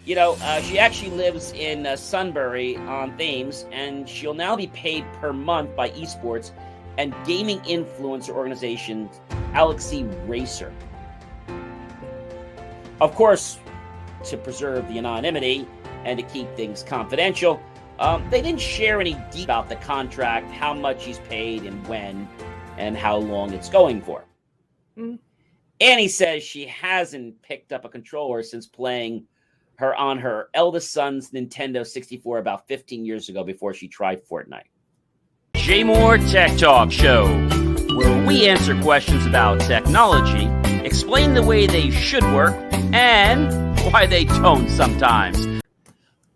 She actually lives in Sunbury on Thames, and she'll now be paid per month by esports and gaming influencer organization Galaxy Racer. Of course, to preserve the anonymity and to keep things confidential, they didn't share any details about the contract, how much he's paid and when, and how long it's going for. Annie says she hasn't picked up a controller since playing on her eldest son's Nintendo 64 about 15 years ago before she tried Fortnite. JMOR Tech Talk Show, where we answer questions about technology, explain the way they should work, and why they don't sometimes.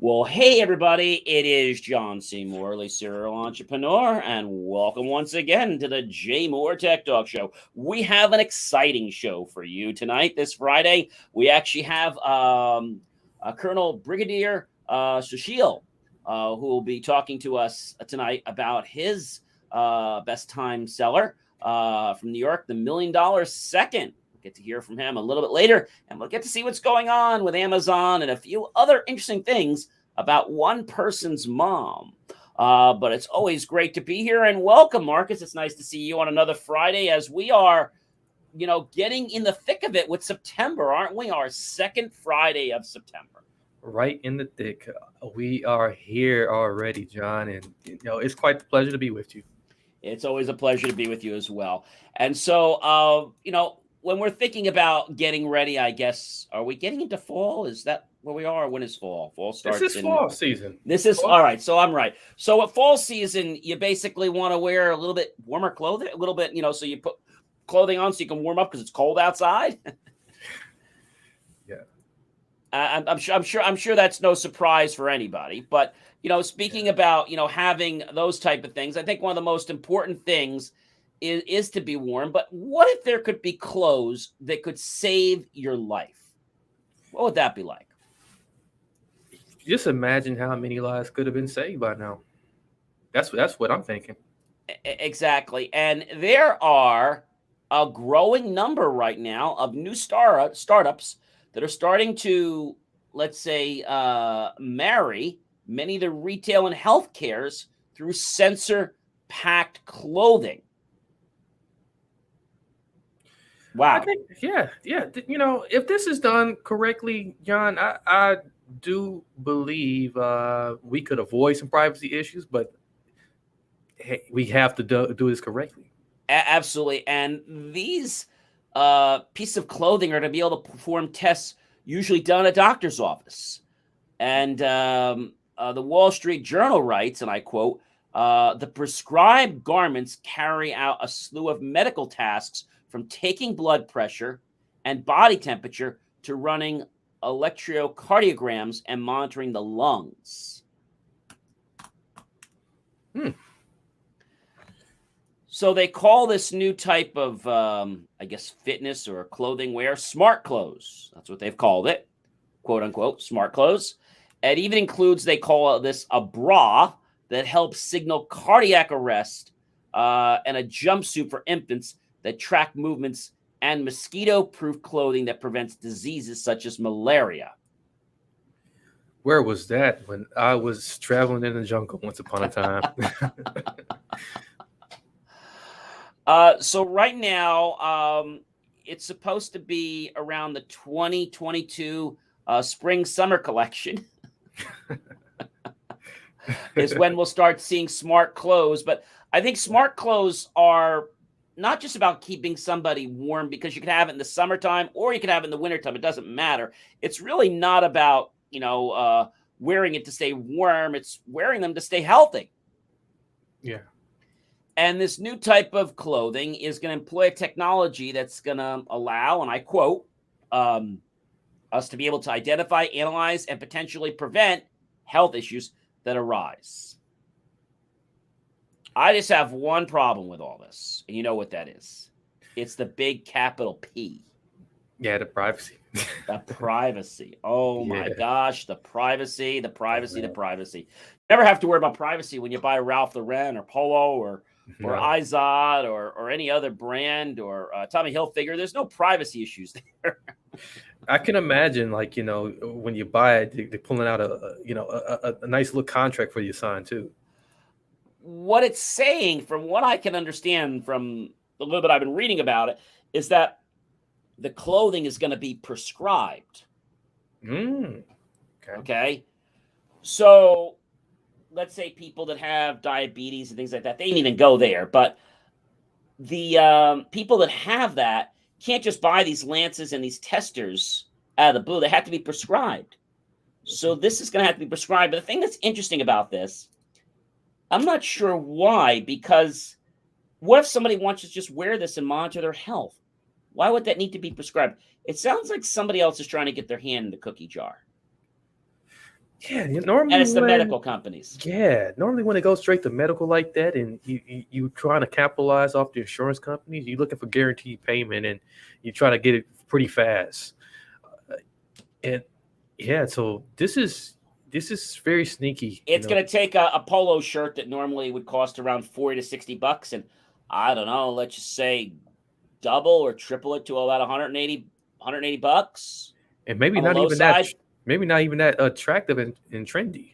Well, hey everybody, it is John C. Morley, serial entrepreneur, and welcome once again to the JMOR Tech Talk Show. We have an exciting show for you tonight, this Friday. We actually have Colonel Brigadler Sushil, who will be talking to us tonight about his best time seller from New York, the $1 Million Second. We'll get to hear from him a little bit later, and we'll get to see what's going on with Amazon and a few other interesting things about one person's mom. But it's always great to be here, and welcome, Marcus. It's nice to see you on another Friday as we are, getting in the thick of it with September, aren't we? Our second Friday of September. Right in the thick. We are here already, John, and it's quite the pleasure to be with you. It's always a pleasure to be with you as well. And so, when we're thinking about getting ready, I guess, are we getting into fall? Is that where we are? When is fall? Fall starts. This is fall season. This is fall. All right. So I'm right. So at fall season, you basically want to wear a little bit warmer clothing, a little bit, so you put clothing on so you can warm up because it's cold outside. Yeah. I'm sure that's no surprise for anybody. But speaking about having those type of things, I think one of the most important things is to be warm. But what if there could be clothes that could save your life? What would that be like? Just imagine how many lives could have been saved by now. That's what I'm thinking. Exactly. And there are a growing number right now of new startups that are starting to, let's say, marry many of the retail and healthcares through sensor-packed clothing. Wow. I think, yeah. If this is done correctly, John, I do believe we could avoid some privacy issues, but hey, we have to do this correctly. Absolutely. And these pieces of clothing are to be able to perform tests usually done at a doctor's office. And the Wall Street Journal writes, and I quote, the prescribed garments carry out a slew of medical tasks from taking blood pressure and body temperature to running electrocardiograms and monitoring the lungs. So they call this new type of, fitness or clothing wear smart clothes. That's what they've called it, quote unquote, smart clothes. It even includes, they call this a bra that helps signal cardiac arrest and a jumpsuit for infants that track movements and mosquito-proof clothing that prevents diseases such as malaria. Where was that when I was traveling in the jungle once upon a time? So right now, it's supposed to be around the 2022 spring-summer collection is when we'll start seeing smart clothes. But I think smart clothes are not just about keeping somebody warm, because you can have it in the summertime or you can have it in the wintertime. It doesn't matter. It's really not about, wearing it to stay warm. It's wearing them to stay healthy. Yeah. And this new type of clothing is going to employ a technology that's going to allow, and I quote, us to be able to identify, analyze, and potentially prevent health issues that arise. I just have one problem with all this, and you know what that is. It's the big capital P. Yeah, the privacy. The privacy. Oh, my gosh, the privacy. Never have to worry about privacy when you buy Ralph Lauren or Polo or Izod or any other brand or Tommy Hilfiger. There's no privacy issues there. I can imagine, like, when you buy it, they're pulling out a nice little contract for you to sign too. What it's saying, from what I can understand from the little bit I've been reading about it, is that the clothing is going to be prescribed. Okay. Okay. So let's say people that have diabetes and things like that, they didn't even go there. But the people that have that can't just buy these lances and these testers out of the blue. They have to be prescribed. So this is going to have to be prescribed. But the thing that's interesting about this, I'm not sure why, because what if somebody wants to just wear this and monitor their health? Why would that need to be prescribed? It sounds like somebody else is trying to get their hand in the cookie jar. Yeah, And normally it's the medical companies. normally when it goes straight to medical like that, and you trying to capitalize off the insurance companies, you're looking for guaranteed payment, and you try to get it pretty fast. And yeah, so this is very sneaky. It's going to take a polo shirt that normally would cost around $40 to $60, and I don't know, let's just say double or triple it to about 180 bucks. And maybe on the not low even side. that attractive and trendy.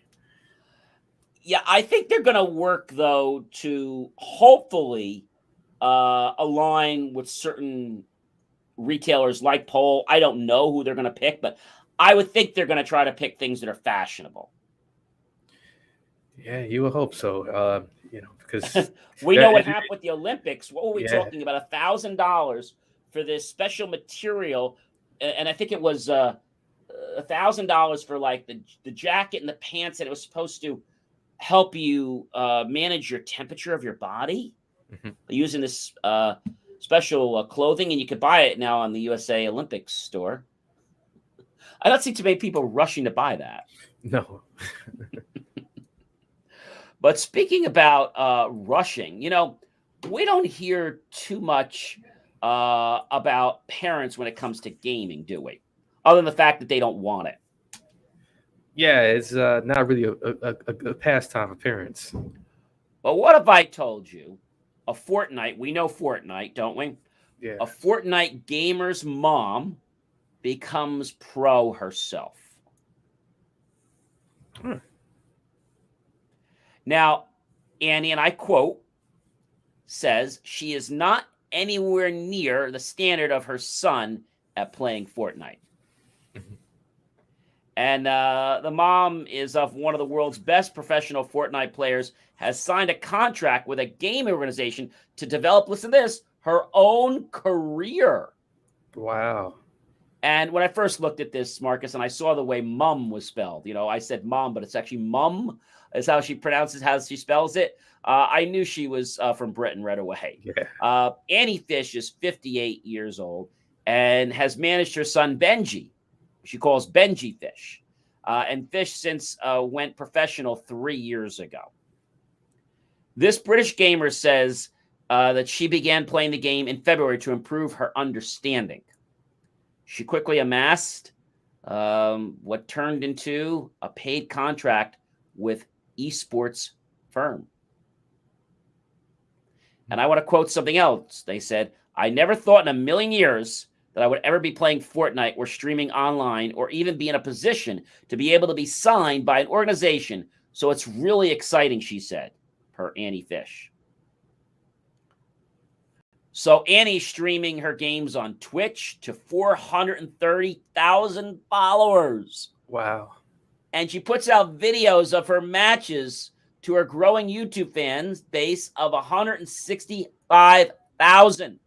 Yeah, I think they're going to work, though, to hopefully align with certain retailers like Pole. I don't know who they're going to pick, but I would think they're going to try to pick things that are fashionable. Yeah, you would hope so. Because we know what happened with the Olympics. What were we Yeah. talking about? $1,000 for this special material, and I think it was $1,000 for like the jacket and the pants, and it was supposed to help you manage your temperature of your body using this special clothing, and you could buy it now on the USA Olympics store. I don't see too many people rushing to buy that. No. But speaking about rushing, we don't hear too much about parents when it comes to gaming, do we? Other than the fact that they don't want it. Yeah, it's not really a pastime of parents. But what if I told you a Fortnite, we know Fortnite, don't we? Yeah. A Fortnite gamer's mom becomes pro herself. Now, Annie, and I quote, says she is not anywhere near the standard of her son at playing Fortnite. And the mom is of one of the world's best professional Fortnite players, has signed a contract with a game organization to develop, listen to this, her own career. Wow. And when I first looked at this, Marcus, and I saw the way mum was spelled, I said mom, but it's actually mum is how she pronounces, how she spells it. I knew she was from Britain right away. Yeah. Annie Fish is 58 years old and has managed her son Benji. She calls Benji Fish. And Fish since went professional 3 years ago. This British gamer says that she began playing the game in February to improve her understanding. She quickly amassed what turned into a paid contract with esports firm. And I want to quote something else. They said, "I never thought in a million years that I would ever be playing Fortnite or streaming online or even be in a position to be able to be signed by an organization. So it's really exciting," she said, per Annie Fish. So Annie's streaming her games on Twitch to 430,000 followers. Wow. And she puts out videos of her matches to her growing YouTube fans base of 165,000.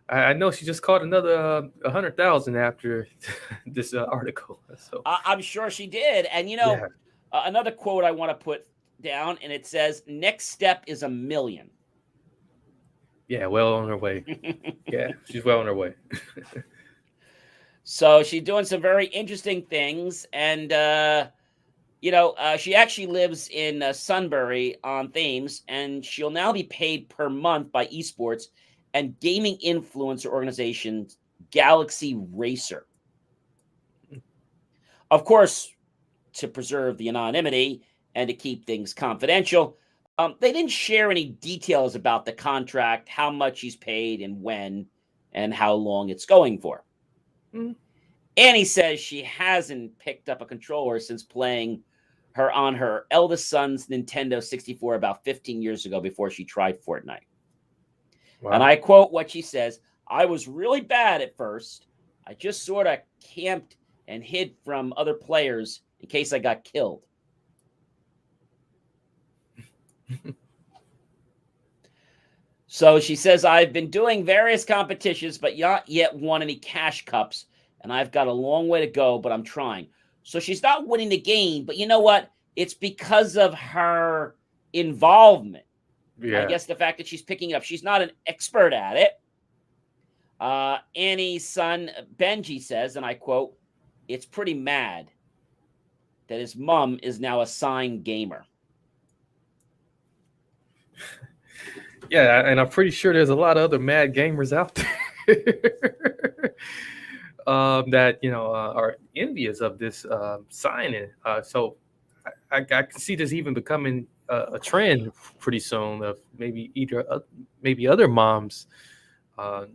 I know she just caught another 100,000 after this article. So I'm sure she did. And, another quote I want to put down, and it says, "Next step is 1 million." Yeah, well on her way. Yeah, she's well on her way. So she's doing some very interesting things. And, she actually lives in Sunbury on Thames, and she'll now be paid per month by esports and gaming influencer organization Galaxy Racer. Of course, to preserve the anonymity and to keep things confidential, They didn't share any details about the contract, how much he's paid and when, and how long it's going for. Mm. Annie says she hasn't picked up a controller since playing on her eldest son's Nintendo 64 about 15 years ago before she tried Fortnite. And Wow. I quote what she says, "I was really bad at first. I just sort of camped and hid from other players in case I got killed." So she says, "I've been doing various competitions, but not yet won any cash cups. And I've got a long way to go, but I'm trying." So she's not winning the game, but you know what? It's because of her involvement. I Yeah. guess the fact that she's picking it up. She's not an expert at it. Annie's son, Benji, says, and I quote, "It's pretty mad that his mom is now a signed gamer." Yeah, and I'm pretty sure there's a lot of other mad gamers out there that are envious of this signing. So I can see this even becoming a trend pretty soon of maybe other moms. But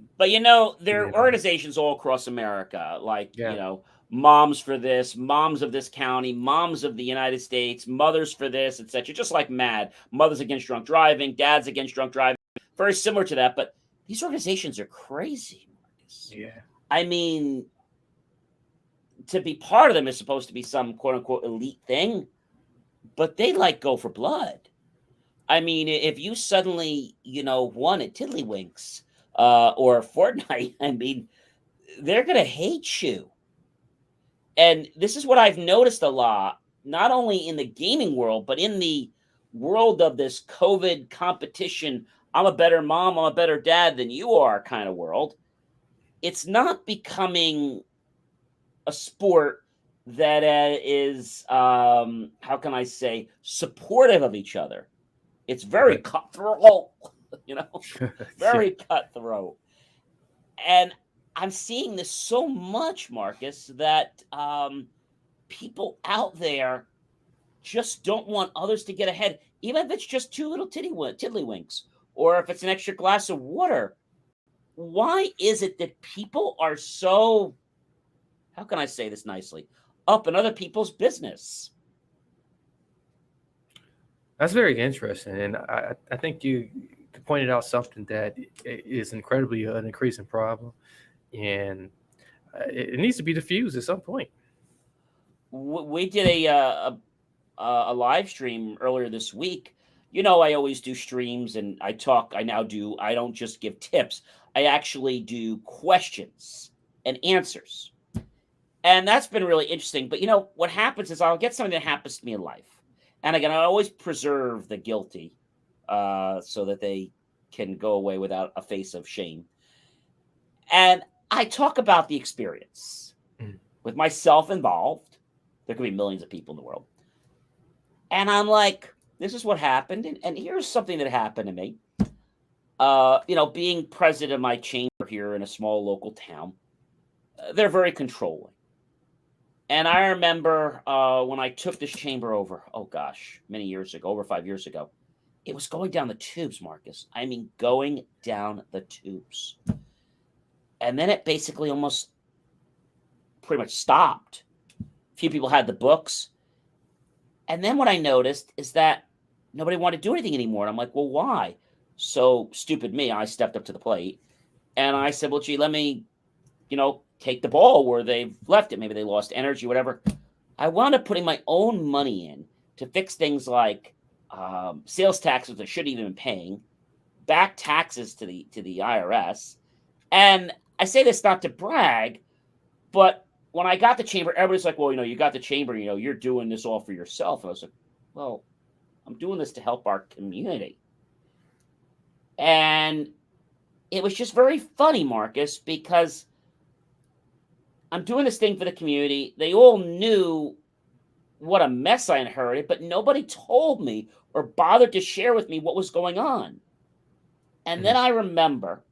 there are organizations all across America, like Yeah. Moms for this, Moms of this county, Moms of the United States, Mothers for this, etc. Just like MAD, Mothers Against Drunk Driving, Dads Against Drunk Driving, very similar to that. But these organizations are crazy, Marcus. Yeah. I mean, to be part of them is supposed to be some quote unquote elite thing, but they go for blood. I mean, if you suddenly, won at Tiddlywinks or Fortnite, I mean, they're going to hate you. And this is what I've noticed a lot, not only in the gaming world, but in the world of this COVID competition. I'm a better mom, I'm a better dad than you are kind of world. It's not becoming a sport that is, how can I say, supportive of each other. It's very cutthroat, very cutthroat. And I'm seeing this so much, Marcus, that people out there just don't want others to get ahead, even if it's just two little tiddlywinks, or if it's an extra glass of water. Why is it that people are so, how can I say this nicely, up in other people's business? That's very interesting, and I think you pointed out something that is incredibly an increasing problem, and it needs to be diffused at some point. We did a live stream earlier this week. I always do streams and I talk. I don't just give tips. I actually do questions and answers. And that's been really interesting. But what happens is I'll get something that happens to me in life. And again, I always preserve the guilty so that they can go away without a face of shame. And I talk about the experience with myself involved. There could be millions of people in the world. And I'm like, this is what happened. And here's something that happened to me. Being president of my chamber here in a small local town, they're very controlling. And I remember when I took this chamber over, oh gosh, many years ago, over 5 years ago, it was going down the tubes, Marcus. I mean, going down the tubes. And then it basically almost pretty much stopped. A few people had the books. And then what I noticed is that nobody wanted to do anything anymore. And I'm like, well, why? So stupid me, I stepped up to the plate. And I said, well, gee, let me, take the ball where they've left it. Maybe they lost energy, whatever. I wound up putting my own money in to fix things like sales taxes I shouldn't even been paying, back taxes to the IRS. And I say this not to brag, but when I got the chamber, everybody's like, well, you got the chamber, you're doing this all for yourself. And I was like, well, I'm doing this to help our community. And it was just very funny, Marcus, because I'm doing this thing for the community. They all knew what a mess I inherited, but nobody told me or bothered to share with me what was going on. And then I remember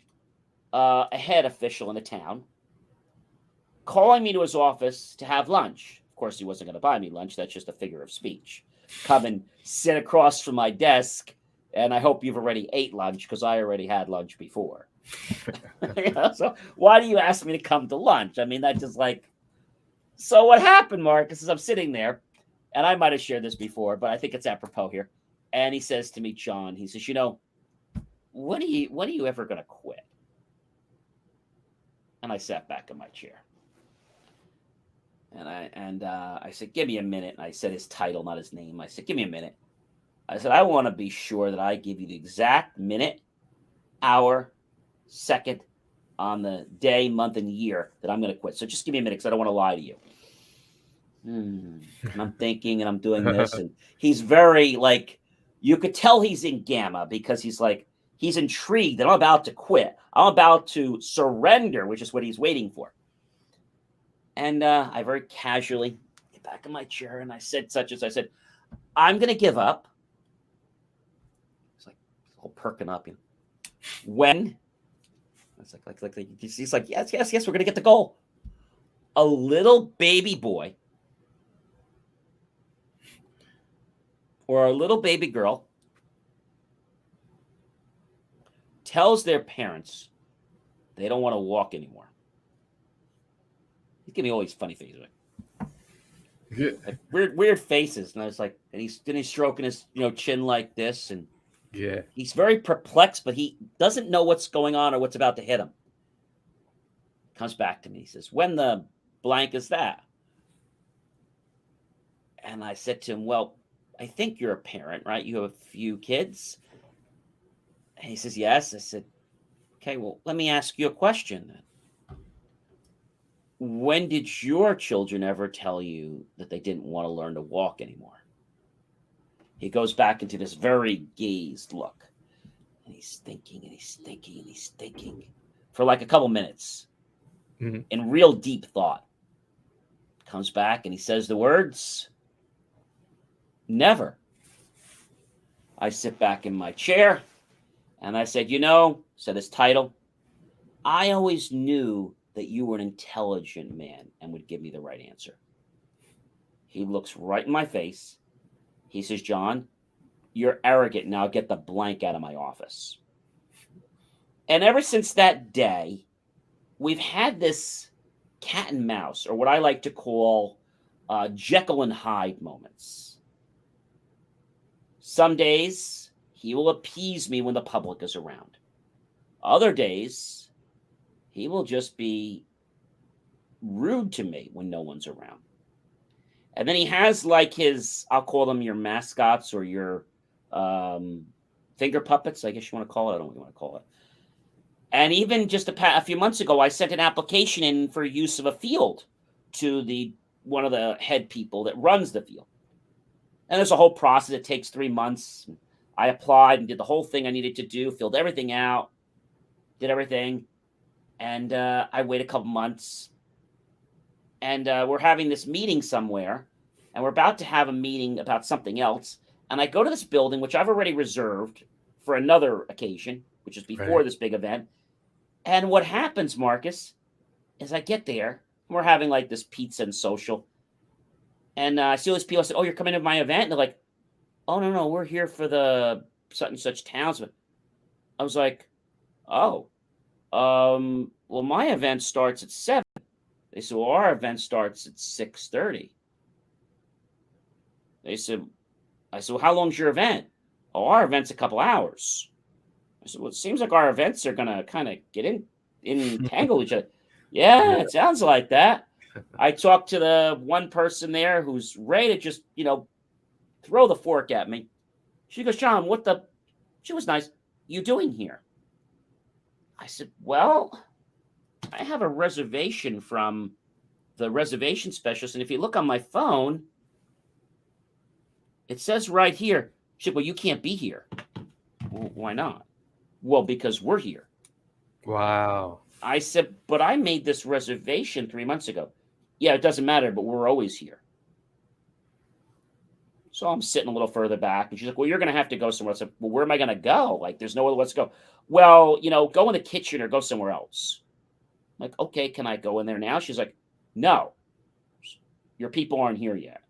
a head official in the town calling me to his office to have lunch. Of course, he wasn't going to buy me lunch. That's just a figure of speech. Come and sit across from my desk And I hope you've already ate lunch because I already had lunch before. So why do you ask me to come to lunch? I mean, that's just like, so what happened, Marcus, is I'm sitting there, and I might have shared this before, but I think it's apropos here. And he says to me, John, he says, when are you ever going to quit? And I sat back in my chair. And I said, give me a minute. And I said his title, not his name. I said, give me a minute. I said, I want to be sure that I give you the exact minute, hour, second on the day, month, and year that I'm going to quit. So just give me a minute because I don't want to lie to you. And I'm thinking and I'm doing this. And he's very like, you could tell he's in gamma because he's like, he's intrigued that I'm about to quit. I'm about to surrender, which is what he's waiting for. And I very casually get back in my chair and I said such as I said, I'm going to give up. It's like all perking up. When? It's like he's like, yes, we're going to get the goal. A little baby boy or a little baby girl tells their parents they don't want to walk anymore. He's giving me all these funny faces. Like weird faces. And I was like, and he's stroking his chin like this. And yeah, he's very perplexed, but he doesn't know what's going on or what's about to hit him. Comes back to me. He says, when the blank is that? And I said to him, well, I think you're a parent, right? You have a few kids. And he says, yes. I said, okay, well, let me ask you a question then. When did your children ever tell you that they didn't want to learn to walk anymore? He goes back into this very gazed look. And he's thinking and he's thinking and he's thinking for like a couple minutes in real deep thought. Comes back and he says the words, never. I sit back in my chair and I said, said his title, I always knew that you were an intelligent man and would give me the right answer. He looks right in my face. He says, John, you're arrogant. Now get the blank out of my office. And ever since that day, we've had this cat and mouse, or what I like to call Jekyll and Hyde moments. Some days he will appease me when the public is around. Other days, he will just be rude to me when no one's around. And then he has like his, I'll call them your mascots or your finger puppets, I guess you want to call it. I don't know what you want to call it. And even just a few months ago, I sent an application in for use of a field to one of the head people that runs the field. And there's a whole process. It takes 3 months. I applied and did the whole thing I needed to do, filled everything out, did everything. And I wait a couple months. And we're having this meeting somewhere. And we're about to have a meeting about something else. And I go to this building, which I've already reserved for another occasion, which is before this big event. And what happens, Marcus, is I get there. And we're having like this pizza and social. And I see all these people. I said, oh, you're coming to my event? And they're like, oh, no, we're here for the such and such towns. I was like, oh. Well, my event starts at 7. They said, well, our event starts at 6:30. I said, well, how long's your event? Oh, our event's a couple hours. I said, well, it seems like our events are going to kind of get entangle each other. Yeah, it sounds like that. I talked to the one person there who's ready to just, throw the fork at me. She goes, John, she was nice. You doing here? I said, well, I have a reservation from the reservation specialist. And if you look on my phone, it says right here. She said, well, you can't be here. Well, why not? Well, because we're here. Wow. I said, but I made this reservation 3 months ago. Yeah, it doesn't matter, but we're always here. So I'm sitting a little further back. And she's like, well, you're going to have to go somewhere else. I said, well, where am I going to go? Like, there's no other place to go. Well, go in the kitchen or go somewhere else. I'm like, okay, can I go in there now? She's like, no, your people aren't here yet.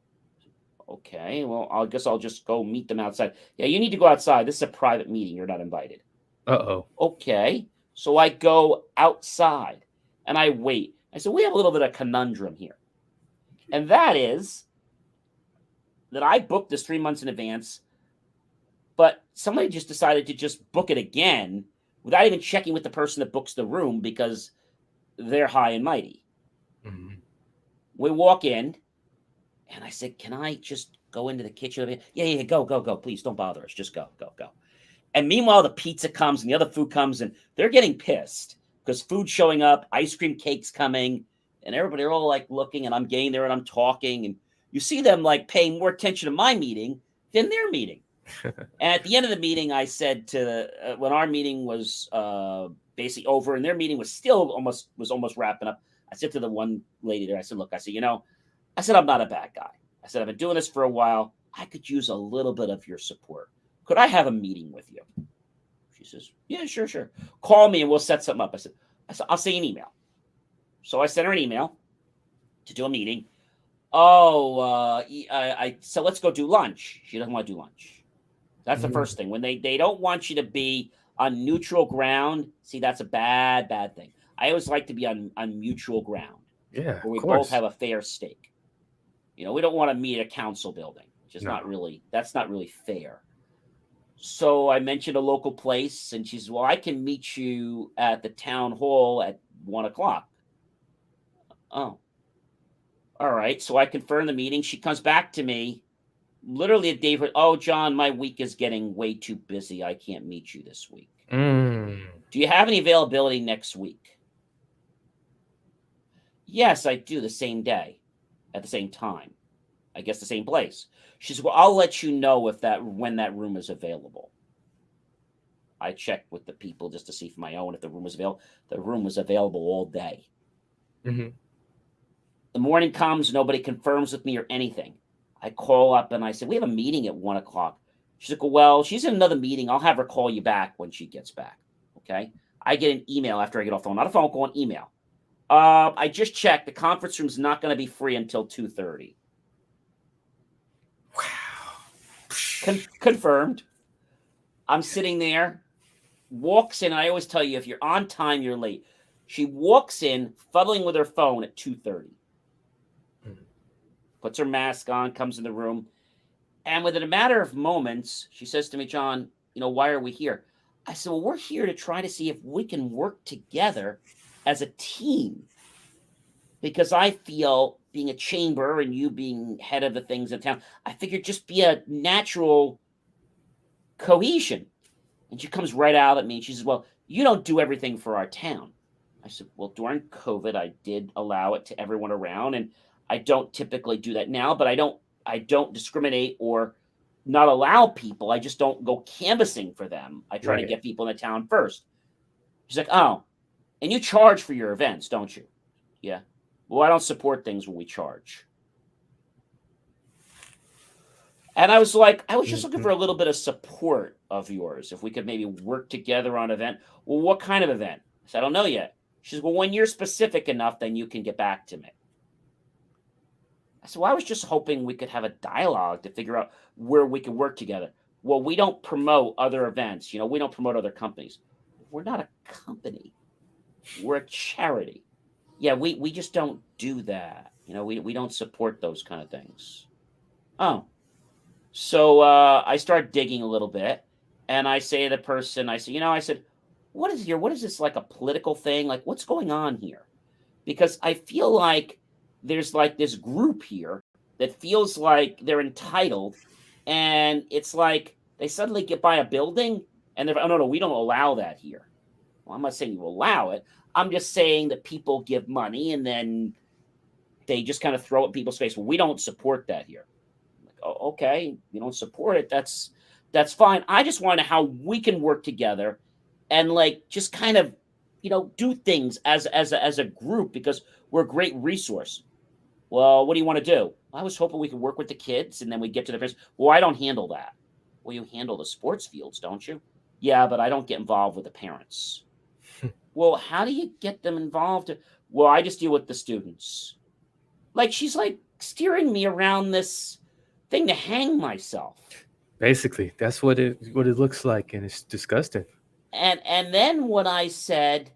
Okay, well, I guess I'll just go meet them outside. Yeah, you need to go outside. This is a private meeting. You're not invited. Uh-oh. Okay, so I go outside and I wait. I said, we have a little bit of conundrum here. And that is that I booked this 3 months in advance, but somebody just decided to just book it again without even checking with the person that books the room because they're high and mighty. Mm-hmm. We walk in, and I said, can I just go into the kitchen? Yeah, go. Please don't bother us. Just go. And meanwhile, the pizza comes and the other food comes, and they're getting pissed because food's showing up, ice cream cake's coming, and everybody are all like looking, and I'm getting there and I'm talking, and you see them like paying more attention to my meeting than their meeting. And at the end of the meeting, I said to when our meeting was basically over and their meeting was still almost wrapping up, I said to the one lady there, I said, look, I said, I'm not a bad guy. I said, I've been doing this for a while. I could use a little bit of your support. Could I have a meeting with you? She says, yeah, sure. Call me and we'll set something up. I said, I'll send you an email. So I sent her an email to do a meeting. So let's go do lunch. She doesn't want to do lunch. That's the first thing. When they don't want you to be on neutral ground, see, that's a bad thing. I always like to be on mutual ground. Yeah, where we both have a fair stake. We don't want to meet at a council building. That's not really fair. So I mentioned a local place, and she says, well, I can meet you at the town hall at 1:00. Oh, all right. So I confirm the meeting. She comes back to me literally a day for, oh, John, my week is getting way too busy. I can't meet you this week. Do you have any availability next week? Yes, I do, the same day, at the same time. I guess the same place. She said, well, I'll let you know when that room is available. I checked with the people just to see for my own if the room was available. The room was available all day. Mm-hmm. The morning comes, nobody confirms with me or anything. I call up and I said, we have a meeting at 1:00. She's like, well, she's in another meeting. I'll have her call you back when she gets back. Okay. I get an email after I get off the phone, not a phone call, an email. I just checked. The conference room's not going to be free until 2:30. Wow. Confirmed. I'm sitting there, walks in. I always tell you, if you're on time, you're late. She walks in, fuddling with her phone at 2:30. Puts her mask on, comes in the room. And within a matter of moments, she says to me, John, why are we here? I said, well, we're here to try to see if we can work together as a team. Because I feel being a chamber and you being head of the things in town, I figured just be a natural cohesion. And she comes right out at me and she says, well, you don't do everything for our town. I said, well, during COVID, I did allow it to everyone around. And I don't typically do that now, but I don't discriminate or not allow people. I just don't go canvassing for them. I try to get people in the town first. She's like, oh, and you charge for your events, don't you? Yeah. Well, I don't support things when we charge. And I was just looking for a little bit of support of yours. If we could maybe work together on an event. Well, what kind of event? I said, I don't know yet. She says, well, when you're specific enough, then you can get back to me. I said, well, I was just hoping we could have a dialogue to figure out where we can work together. Well, we don't promote other events. We don't promote other companies. We're not a company. We're a charity. Yeah, we just don't do that. We don't support those kind of things. Oh. So I start digging a little bit, and I say to the person, I said, what is this, like a political thing? Like, what's going on here? Because I feel like there's like this group here that feels like they're entitled, and it's like they suddenly get by a building and they're, oh, no, we don't allow that here. Well, I'm not saying you allow it. I'm just saying that people give money and then they just kind of throw it in people's face. Well, we don't support that here. Like, oh, okay, you don't support it. That's fine. I just want to know how we can work together and just kind of, do things as a group because we're a great resource. Well, what do you want to do? I was hoping we could work with the kids and then we get to the parents. Well, I don't handle that. Well, you handle the sports fields, don't you? Yeah, but I don't get involved with the parents. Well, how do you get them involved? Well, I just deal with the students. She's steering me around this thing to hang myself. Basically, that's what it looks like, and it's disgusting. And then what I said,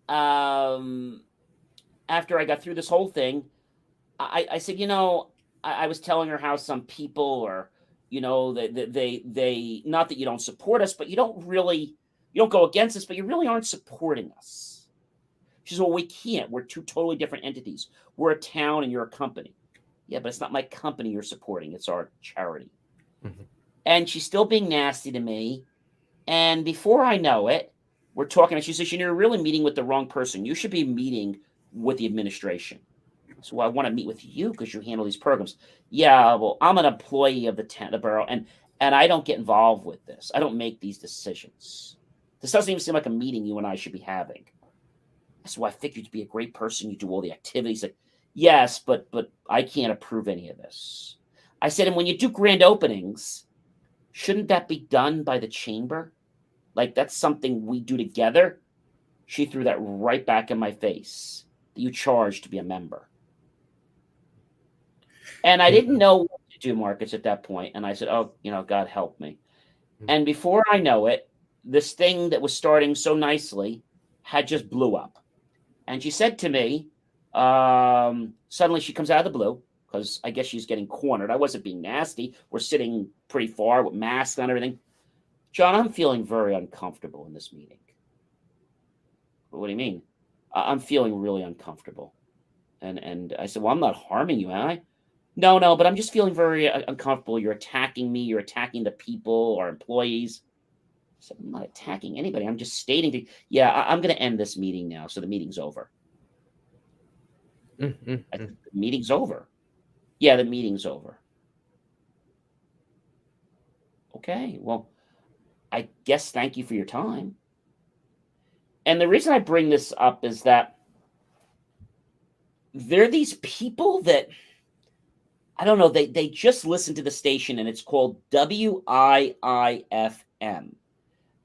after I got through this whole thing, I said, I was telling her how some people are, they not that you don't support us, but you don't go against us, but you really aren't supporting us. She says, well, we can't. We're two totally different entities. We're a town and you're a company. Yeah, but it's not my company you're supporting. It's our charity. Mm-hmm. And she's still being nasty to me. And before I know it, we're talking, and she says, you're really meeting with the wrong person. You should be meeting with the administration. So I want to meet with you because you handle these programs. Yeah, well, I'm an employee of the borough, and I don't get involved with this. I don't make these decisions. This doesn't even seem like a meeting you and I should be having. So I figured you'd be a great person. You do all the activities. Like, yes, but I can't approve any of this. I said, and when you do grand openings, shouldn't that be done by the chamber? Like, that's something we do together? She threw that right back in my face. That you charge to be a member. And I didn't know what to do, Marcus, at that point. And I said, oh, God help me. And before I know it, this thing that was starting so nicely had just blew up. And she said to me, suddenly she comes out of the blue, because I guess she's getting cornered. I wasn't being nasty. We're sitting pretty far with masks on and everything. John, I'm feeling very uncomfortable in this meeting. What do you mean? I'm feeling really uncomfortable. And I said, well, I'm not harming you, am I? No, but I'm just feeling very uncomfortable. You're attacking me. You're attacking the people, our employees. I said, I'm not attacking anybody. I'm just stating I'm going to end this meeting now. So the meeting's over. I said, the meeting's over. Yeah, the meeting's over. Okay, well, I guess thank you for your time. And the reason I bring this up is that there are these people that, I don't know, they just listen to the station, and it's called WIIFM.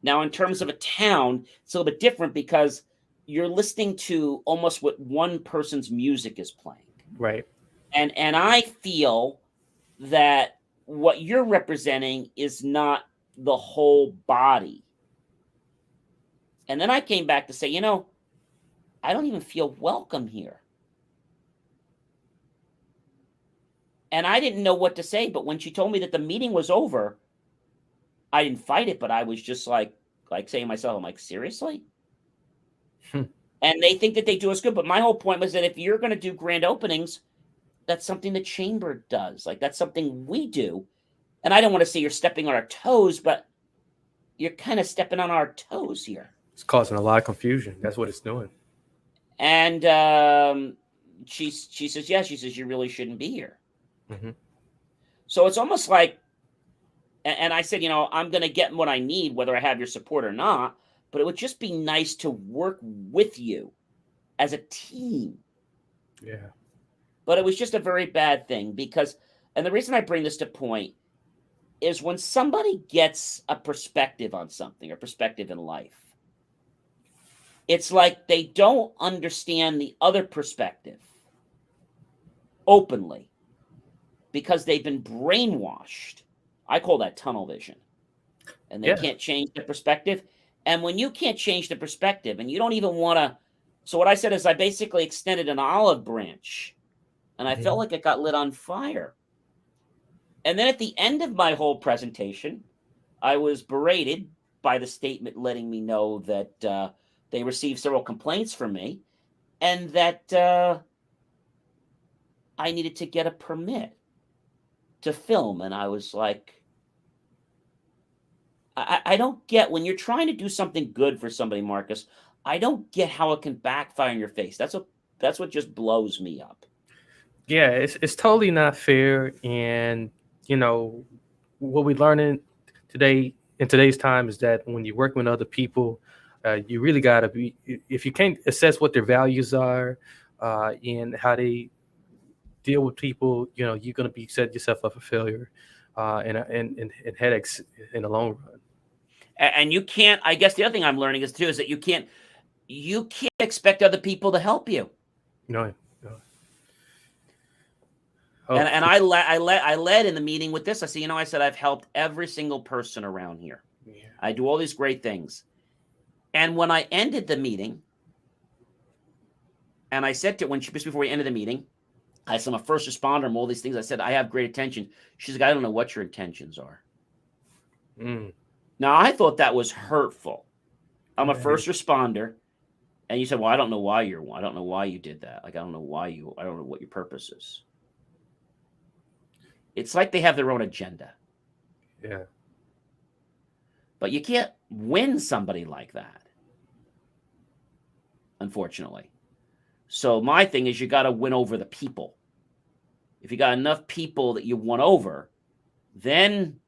Now, in terms of a town, it's a little bit different because you're listening to almost what one person's music is playing. Right. And I feel that what you're representing is not the whole body. And then I came back to say, I don't even feel welcome here. And I didn't know what to say, but when she told me that the meeting was over, I didn't fight it, but I was just like saying to myself, I'm like, seriously? And they think that they do us good. But my whole point was that if you're going to do grand openings, that's something the chamber does. Like, that's something we do. And I don't want to say you're stepping on our toes, but you're kind of stepping on our toes here. It's causing a lot of confusion. That's what it's doing. And she says, yeah, she says, you really shouldn't be here. Mm-hmm. So it's almost like, and I said, I'm going to get what I need, whether I have your support or not, but it would just be nice to work with you as a team. Yeah. But it was just a very bad thing because, and the reason I bring this to point is when somebody gets a perspective on something or perspective in life, it's like they don't understand the other perspective openly because they've been brainwashed. I call that tunnel vision. And they can't change the perspective. And when you can't change the perspective and you don't even want to, so what I said is I basically extended an olive branch and I felt like it got lit on fire. And then at the end of my whole presentation, I was berated by the statement letting me know that they received several complaints from me and that I needed to get a permit to film. And I was like, I don't get, when you're trying to do something good for somebody, Marcus, I don't get how it can backfire in your face. That's what just blows me up. Yeah, it's totally not fair. And, what we learning today in today's time is that when you're working with other people, you really got to be, if you can't assess what their values are and how they deal with people, you're going to be setting yourself up for failure and headaches in the long run. And you can't, I guess the other thing I'm learning is that you can't expect other people to help you. No. Oh, And I led in the meeting with this. I said, I said, I've helped every single person around here. yeah. I do all these great things. And when I ended the meeting, and I said to her, just before we ended the meeting, I said, I'm a first responder, I'm all these things. I said, I have great intention. She's like, I don't know what your intentions are. Mm. Now, I thought that was hurtful. I'm a Yeah. first responder. And you said, well, I don't know why I don't know why you did that. Like, I don't know what your purpose is. It's like they have their own agenda. Yeah. But you can't win somebody like that, unfortunately. So my thing is you got to win over the people. If you got enough people that you won over, then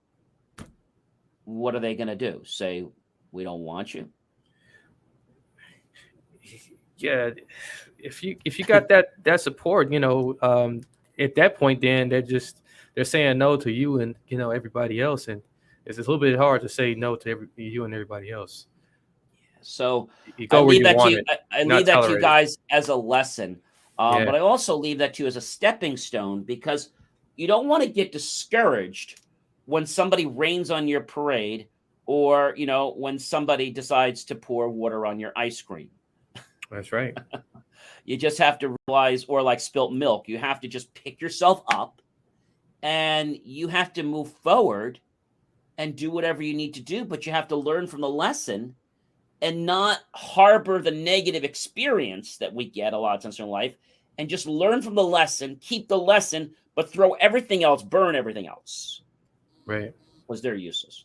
what are they going to do? Say, we don't want you? Yeah. If you got that support, at that point, then they're saying no to you and everybody else, and it's a little bit hard to say no to you and everybody else. So You I go where leave you that to want you. it, I not leave that to you tolerate it. guys as a lesson. Yeah. But I also leave that to you as a stepping stone, because you don't want to get discouraged when somebody rains on your parade, or when somebody decides to pour water on your ice cream. That's right. You just have to realize, or like spilt milk, you have to just pick yourself up and you have to move forward and do whatever you need to do. But you have to learn from the lesson and not harbor the negative experience that we get a lot of times in life, and just learn from the lesson, keep the lesson, but throw everything else, burn everything else. Right. Was they're useless.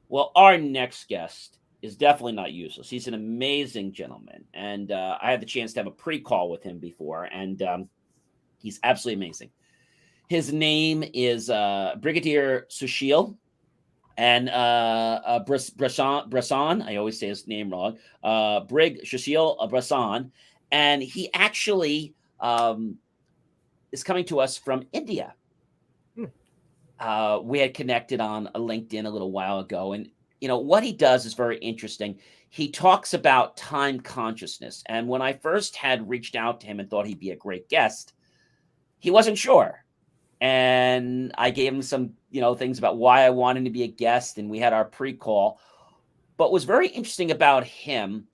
Well, our next guest is definitely not useless. He's an amazing gentleman. And I had the chance to have a pre-call with him before, and he's absolutely amazing. His name is Brigadler Sushil. And Bresson, I always say his name wrong, Brig Sushil Bresson, and he actually is coming to us from India. We had connected on a LinkedIn a little while ago, and what he does is very interesting. He talks about time consciousness, and when I first had reached out to him and thought he'd be a great guest, he wasn't sure. And I gave him some, things about why I wanted to be a guest, and we had our pre-call. But what was very interesting about him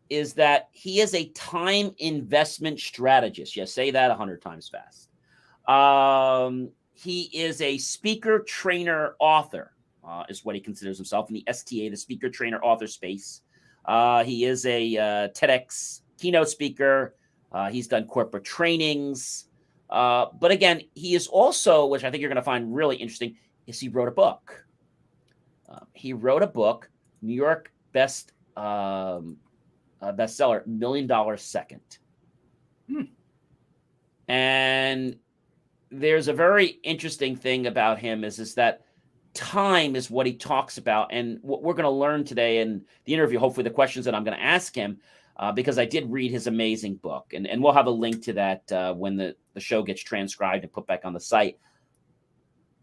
is that he is a time investment strategist. Yes, say that 100 times fast. He is a speaker, trainer, author, is what he considers himself in the STA, the speaker, trainer, author space. He is a TEDx keynote speaker. He's done corporate trainings. But again, he is also, which I think you're going to find really interesting, is he wrote a book. He wrote a book, New York bestseller, $1 Million Second. And there's a very interesting thing about him is that time is what he talks about. And what we're going to learn today in the interview, hopefully the questions that I'm going to ask him, because I did read his amazing book, and we'll have a link to that when the show gets transcribed and put back on the site.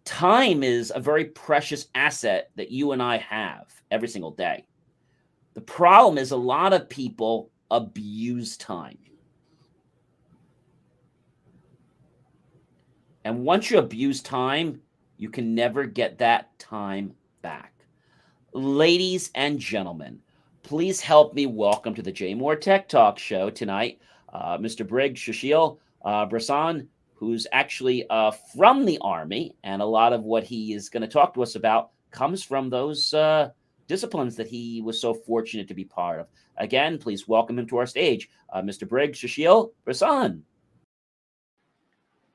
Time is a very precious asset that you and I have every single day. The problem is a lot of people abuse time. And once you abuse time, you can never get that time back. Ladies and gentlemen, please help me welcome to the JMOR Tech Talk Show tonight, Mr. Brig Sushil Bresson, who's actually from the Army, and a lot of what he is going to talk to us about comes from those disciplines that he was so fortunate to be part of. Again, please welcome him to our stage, Mr. Brig Sushil Bresson.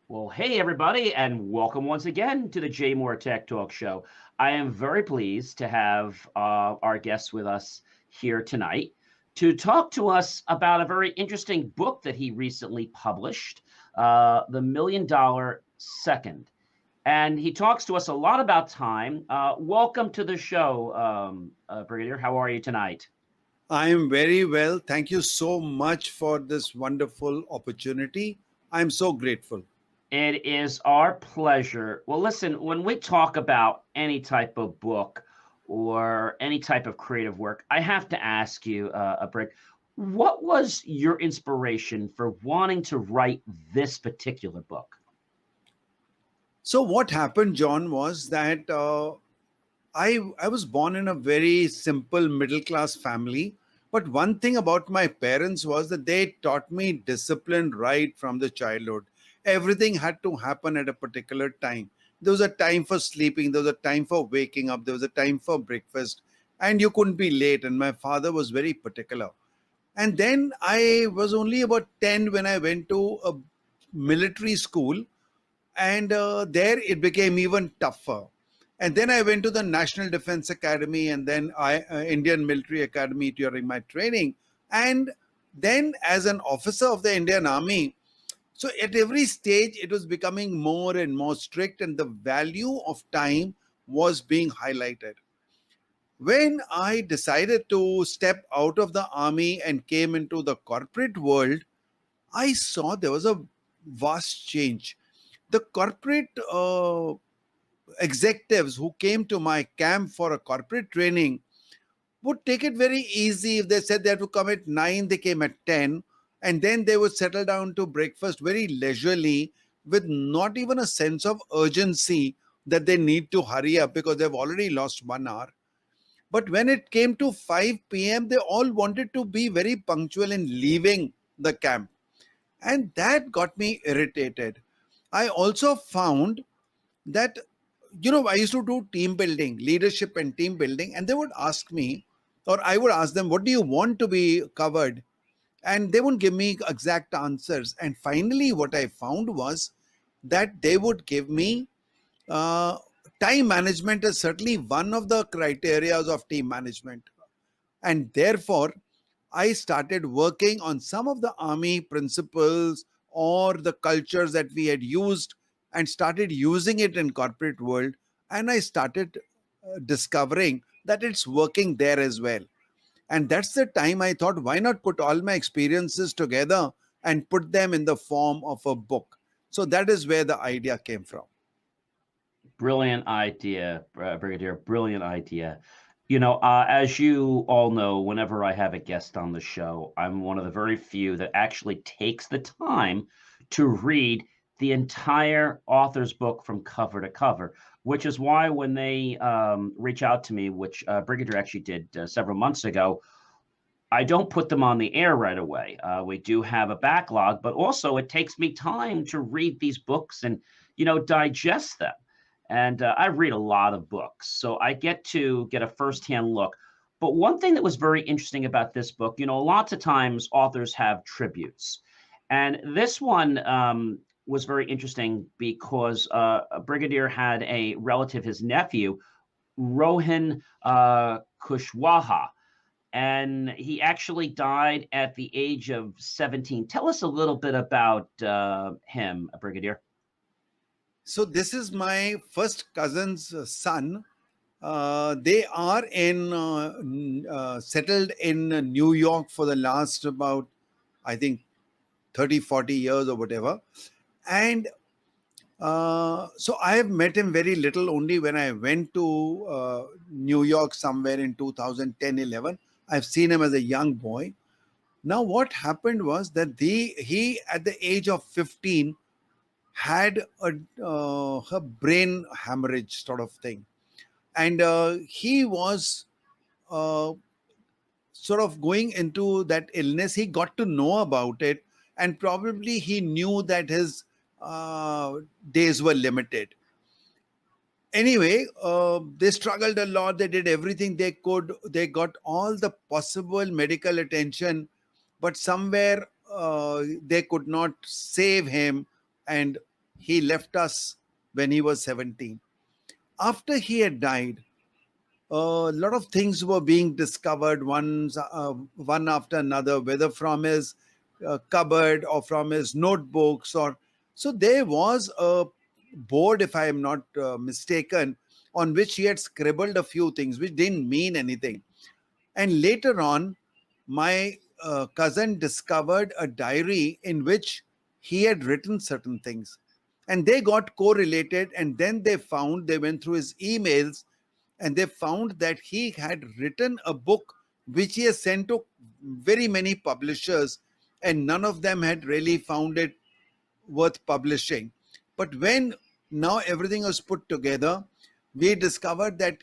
Well, hey, everybody, and welcome once again to the JMOR Tech Talk Show. I am very pleased to have our guests with us here tonight to talk to us about a very interesting book that he recently published, The $1 Million Second. And he talks to us a lot about time. Welcome to the show, Brigadier. How are you tonight? I am very well. Thank you so much for this wonderful opportunity. I'm so grateful. It is our pleasure. Well, listen, when we talk about any type of book or any type of creative work, I have to ask you, Brig, what was your inspiration for wanting to write this particular book? So what happened, John, was that I was born in a very simple middle class family. But one thing about my parents was that they taught me discipline right from the childhood. Everything had to happen at a particular time. There was a time for sleeping, there was a time for waking up, there was a time for breakfast, and you couldn't be late. And my father was very particular. And then I was only about 10 when I went to a military school, and there it became even tougher. And then I went to the National Defense Academy, and then Indian Military Academy during my training, and then as an officer of the Indian Army. So at every stage it was becoming more and more strict, and the value of time was being highlighted. When I decided to step out of the army and came into the corporate world, I saw there was a vast change. The corporate executives who came to my camp for a corporate training would take it very easy. If they said they had to come at 9, they came at 10, and then they would settle down to breakfast very leisurely with not even a sense of urgency that they need to hurry up because they've already lost 1 hour. But when it came to 5 p.m., they all wanted to be very punctual in leaving the camp. And that got me irritated. I also found that, I used to do team building, leadership and team building, and they would ask me, or I would ask them, what do you want to be covered? And they wouldn't give me exact answers. And finally, what I found was that they would give me uh, time management is certainly one of the criterias of team management. And therefore, I started working on some of the army principles or the cultures that we had used and started using it in corporate world. And I started discovering that it's working there as well. And that's the time I thought, why not put all my experiences together and put them in the form of a book? So that is where the idea came from. Brilliant idea, Brigadier. Brilliant idea. As you all know, whenever I have a guest on the show, I'm one of the very few that actually takes the time to read the entire author's book from cover to cover, which is why when they reach out to me, which Brigadier actually did several months ago, I don't put them on the air right away. We do have a backlog, but also it takes me time to read these books and, digest them. And I read a lot of books, so I get to get a firsthand look. But one thing that was very interesting about this book, lots of times authors have tributes. And this one was very interesting because a Brigadier had a relative, his nephew, Rohan Kushwaha, and he actually died at the age of 17. Tell us a little bit about him, Brigadier. So this is my first cousin's son. They are settled in New York for the last about, I think, 30, 40 years or whatever. And so I have met him very little, only when I went to New York somewhere in 2010, 11. I've seen him as a young boy. Now, what happened was that he at the age of 15, had a brain hemorrhage sort of thing. And he was sort of going into that illness. He got to know about it, and probably he knew that his days were limited. Anyway, they struggled a lot. They did everything they could. They got all the possible medical attention, but somewhere they could not save him, and he left us when he was 17. After he had died, a lot of things were being discovered, one after another, whether from his cupboard or from his notebooks. Or so there was a board, if I am not mistaken, on which he had scribbled a few things which didn't mean anything. And later on, my cousin discovered a diary in which he had written certain things. And they got correlated. And then they went through his emails, and they found that he had written a book which he has sent to very many publishers, and none of them had really found it worth publishing. But when Now everything was put together. We discovered that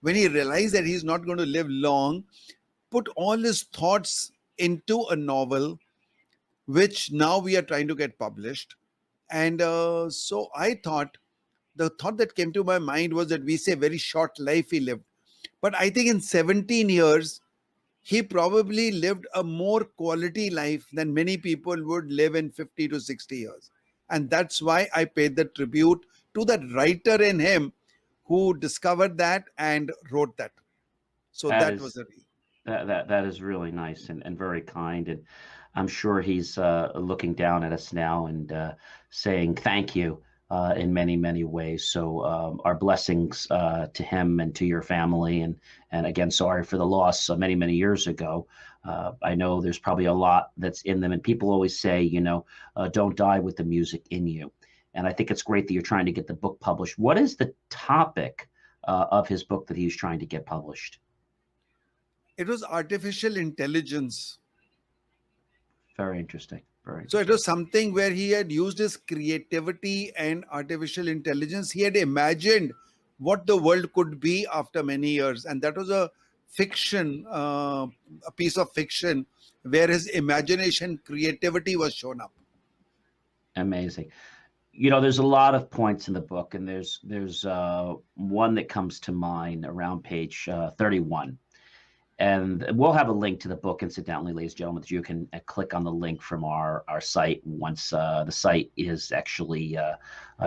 when he realized that he's not going to live long, put all his thoughts into a novel, which now we are trying to get published. And so the thought that came to my mind was that we say very short life he lived. But I think in 17 years, he probably lived a more quality life than many people would live in 50 to 60 years. And that's why I paid the tribute to that writer in him who discovered that and wrote that. So That that was is the that is really nice and very kind, and I'm sure he's looking down at us now and saying thank you in many ways. So our blessings to him and to your family, and again, sorry for the loss many years ago. I know there's probably a lot that's in them, and people always say, don't die with the music in you. And I think it's great that you're trying to get the book published. What is the topic of his book that he's trying to get published? It was artificial intelligence. Very interesting. Very So it interesting. was something where he had used his creativity and artificial intelligence. He had imagined what the world could be after many years. And that was a fiction, a piece of fiction where his imagination, creativity was shown up. Amazing. There's a lot of points in the book, and there's one that comes to mind around page 31. And we'll have a link to the book, incidentally, ladies and gentlemen, that you can click on the link from our site once the site is actually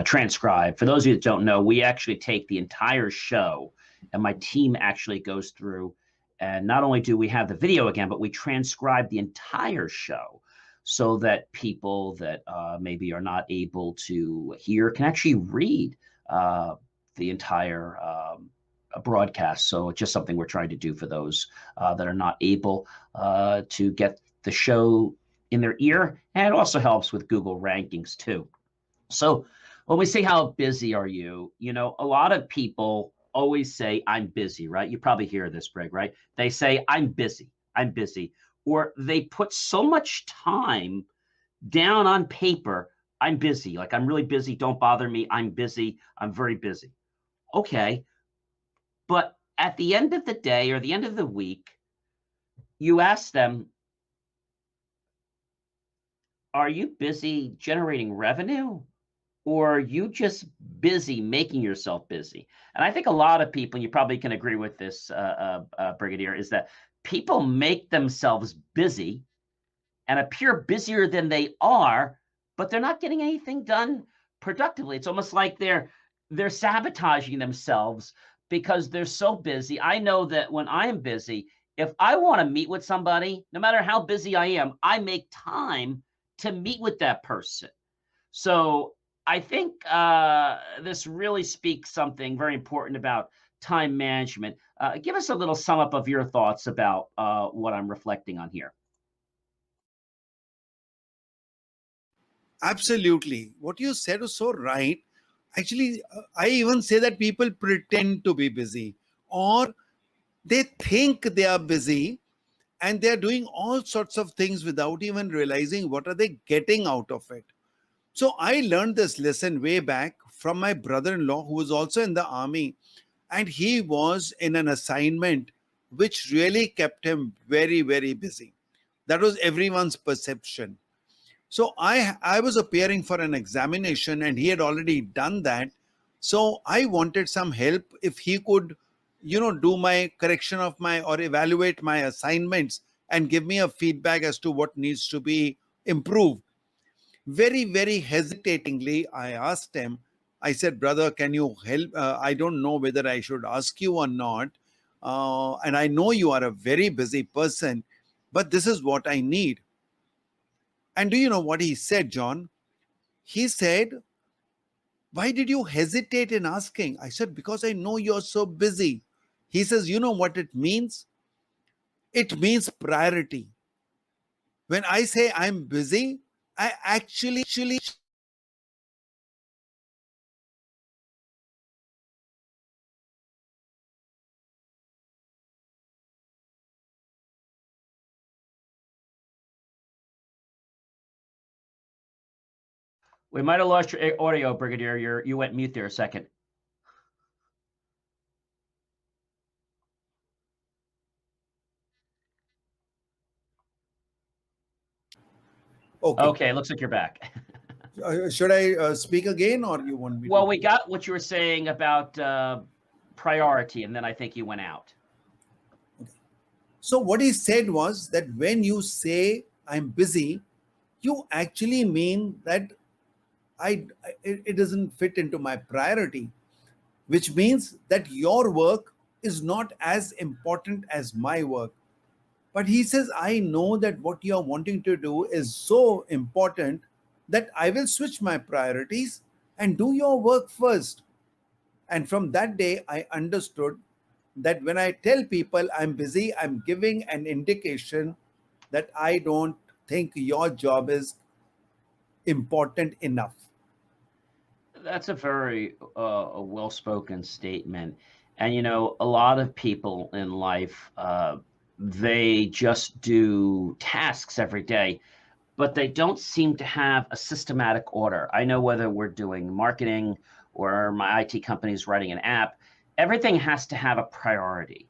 transcribed. For those of you that don't know, we actually take the entire show, and my team actually goes through, and not only do we have the video again, but we transcribe the entire show so that people that maybe are not able to hear can actually read the entire broadcast. So it's just something we're trying to do for those that are not able to get the show in their ear. And it also helps with Google rankings too. So when we say how busy are you, a lot of people always say, I'm busy, right? You probably hear this, Brig, right? They say, I'm busy. Or they put so much time down on paper. I'm busy. Like, I'm really busy. Don't bother me. I'm busy. I'm very busy. Okay. But at the end of the day or the end of the week, you ask them, are you busy generating revenue? Or are you just busy making yourself busy? And I think a lot of people, and you probably can agree with this, Brigadier, is that people make themselves busy and appear busier than they are, but they're not getting anything done productively. It's almost like they're sabotaging themselves because they're so busy. I know that when I am busy, if I want to meet with somebody, no matter how busy I am, I make time to meet with that person. So I think this really speaks something very important about time management. Give us a little sum up of your thoughts about what I'm reflecting on here. Absolutely. What you said was so right. Actually, I even say that people pretend to be busy, or they think they are busy, and they're doing all sorts of things without even realizing what are they getting out of it. So I learned this lesson way back from my brother-in-law, who was also in the army, and he was in an assignment which really kept him very busy. That was everyone's perception. So I was appearing for an examination, and he had already done that. So I wanted some help if he could, do my correction of my or evaluate my assignments and give me a feedback as to what needs to be improved. Very hesitatingly, I asked him, I said, brother, can you help? I don't know whether I should ask you or not. And I know you are a very busy person, but this is what I need. And do you know what he said, John? He said, why did you hesitate in asking? I said, because I know you're so busy. He says, you know what it means? It means priority. When I say I'm busy, I actually We might have lost your audio, Brigadier. You went mute there a second. Okay. Okay, looks like you're back. Should I speak again, or you want me Well, to? we got what you were saying about priority, and then I think you went out. So what he said was that when you say I'm busy, you actually mean that it doesn't fit into my priority, which means that your work is not as important as my work. But he says, I know that what you're wanting to do is so important that I will switch my priorities and do your work first. And from that day, I understood that when I tell people I'm busy, I'm giving an indication that I don't think your job is important enough. That's a very a well-spoken statement. And, you know, a lot of people in life, they just do tasks every day, but they don't seem to have a systematic order. I know whether we're doing marketing or my IT company is writing an app, everything has to have a priority,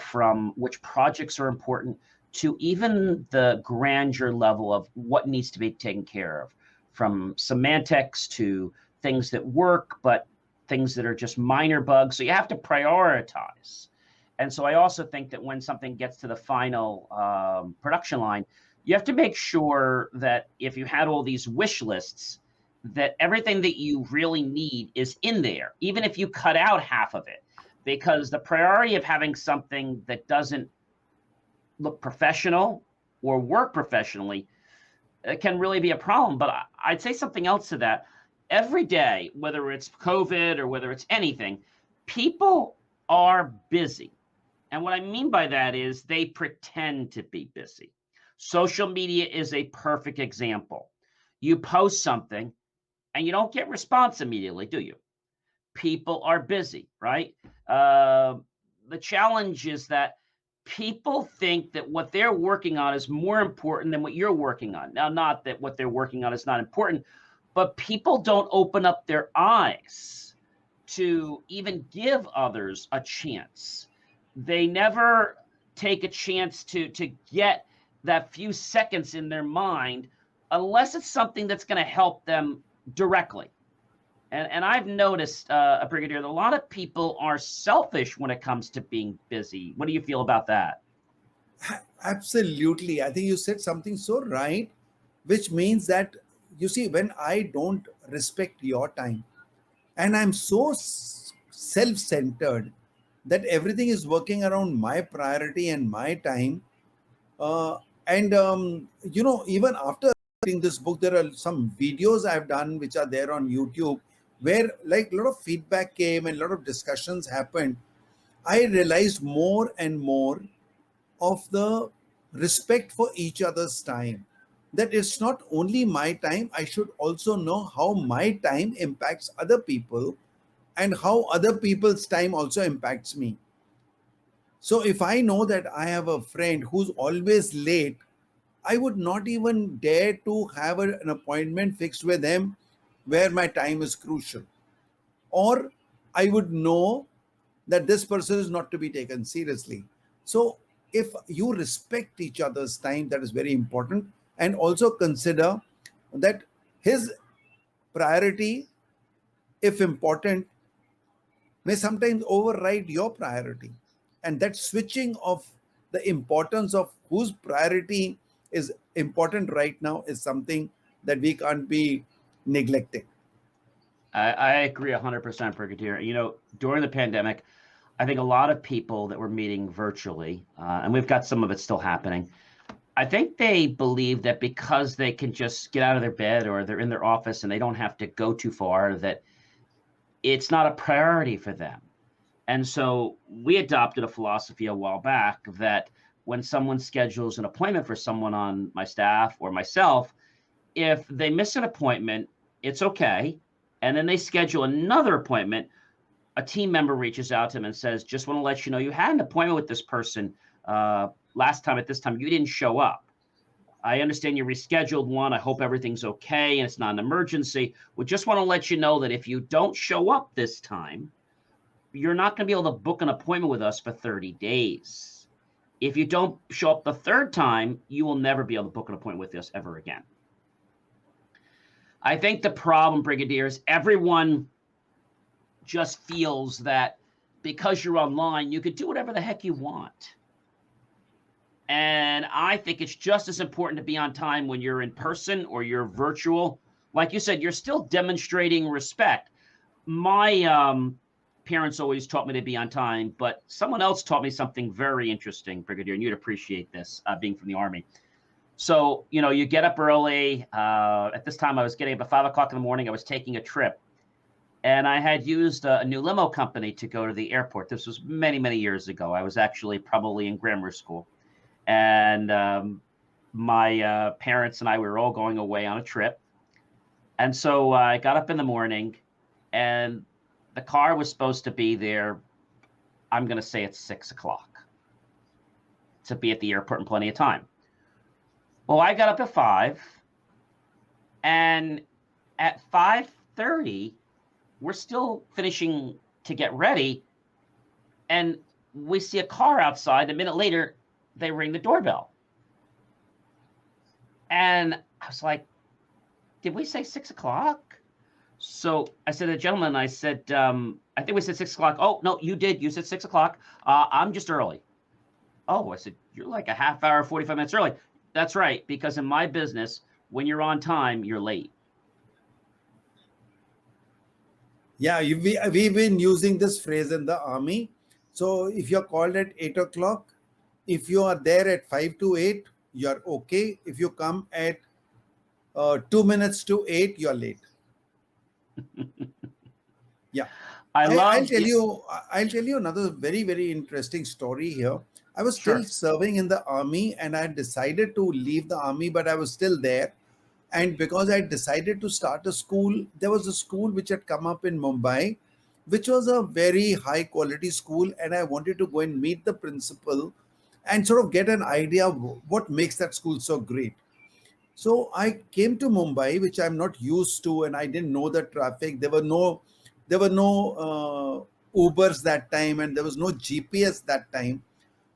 from which projects are important to even the grandeur level of what needs to be taken care of, from semantics to things that work, but things that are just minor bugs. So you have to prioritize. And so I also think that when something gets to the final production line, you have to make sure that if you had all these wish lists, that everything that you really need is in there, even if you cut out half of it, because the priority of having something that doesn't look professional or work professionally can really be a problem. But I'd say something else to that. Every day, whether it's COVID or whether it's anything, people are busy. And what I mean by that is they pretend to be busy. Social media is a perfect example. You post something and you don't get response immediately, do you? People are busy, right? The challenge is that people think that what they're working on is more important than what you're working on. Now, not that what they're working on is not important, but people don't open up their eyes to even give others a chance. They never take a chance to get that few seconds in their mind unless it's something that's going to help them directly. And I've noticed, Brigadier, that a lot of people are selfish when it comes to being busy. What do you feel about that? Absolutely. I think you said something so right, which means that, you see, when I don't respect your time and I'm so self centered that everything is working around my priority and my time. And, even after writing this book, there are some videos I've done which are there on YouTube where, like, a lot of feedback came and a lot of discussions happened. I realized more and more of the respect for each other's time. That it's not only my time, I should also know how my time impacts other people and how other people's time also impacts me. So if I know that I have a friend who's always late, I would not even dare to have an appointment fixed with them where my time is crucial. Or I would know that this person is not to be taken seriously. So if you respect each other's time, that is very important. And also consider that his priority, if important, may sometimes override your priority. And that switching of the importance of whose priority is important right now is something that we can't be neglecting. I agree 100%, Brigadier. You know, during the pandemic, I think a lot of people that were meeting virtually, and we've got some of it still happening, I think they believe that because they can just get out of their bed or they're in their office and they don't have to go too far, that it's not a priority for them. And so we adopted a philosophy a while back that when someone schedules an appointment for someone on my staff or myself, if they miss an appointment, it's okay. And then they schedule another appointment, a team member reaches out to them and says, just want to let you know you had an appointment with this person last time at this time. You didn't show up. I understand you rescheduled one. I hope everything's okay and it's not an emergency. We just want to let you know that if you don't show up this time, you're not going to be able to book an appointment with us for 30 days. If you don't show up the third time, you will never be able to book an appointment with us ever again. I think the problem, Brigadier, is everyone just feels that because you're online, you can do whatever the heck you want. And I think it's just as important to be on time when you're in person or you're virtual. Like you said, you're still demonstrating respect. My parents always taught me to be on time, but someone else taught me something very interesting, Brigadier, and you'd appreciate this, being from the Army. So, you know, you get up early. At this time, I was getting up at 5 o'clock in the morning. I was taking a trip. And I had used a new limo company to go to the airport. This was many, many years ago. I was actually probably in grammar school. And my parents and I, we were all going away on a trip. And so I got up in the morning, and the car was supposed to be there, I'm going to say it's 6 o'clock, to be at the airport in plenty of time. Well, I got up at 5, and at 5:30, we're still finishing to get ready, and we see a car outside. A minute later, they ring the doorbell. And I was like, did we say 6 o'clock? So I said to the gentleman, I said, I think we said 6 o'clock. Oh, no, you did. You said 6 o'clock. I'm just early. Oh, I said, you're like a half hour, 45 minutes early. That's right, because in my business, when you're on time, you're late. Yeah, we've been using this phrase in the Army. So if you're called at 8 o'clock, if you are there at 5 to 8, you're okay. If you come at 2 minutes to 8, you're late. Yeah. I'll tell you another very, very interesting story here. I was still serving in the Army, and I had decided to leave the Army, but I was still there. And because I decided to start a school, there was a school which had come up in Mumbai, which was a very high quality school. And I wanted to go and meet the principal and sort of get an idea of what makes that school so great. So I came to Mumbai, which I'm not used to, and I didn't know the traffic. There were no Ubers that time, and there was no GPS that time.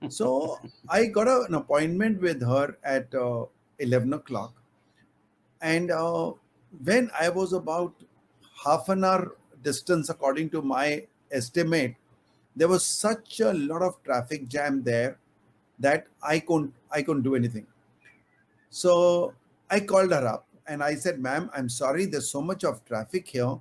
So I got an appointment with her at 11 o'clock. And when I was about half an hour distance, according to my estimate, there was such a lot of traffic jam there that I couldn't do anything. So I called her up and I said, ma'am, I'm sorry, there's so much of traffic here.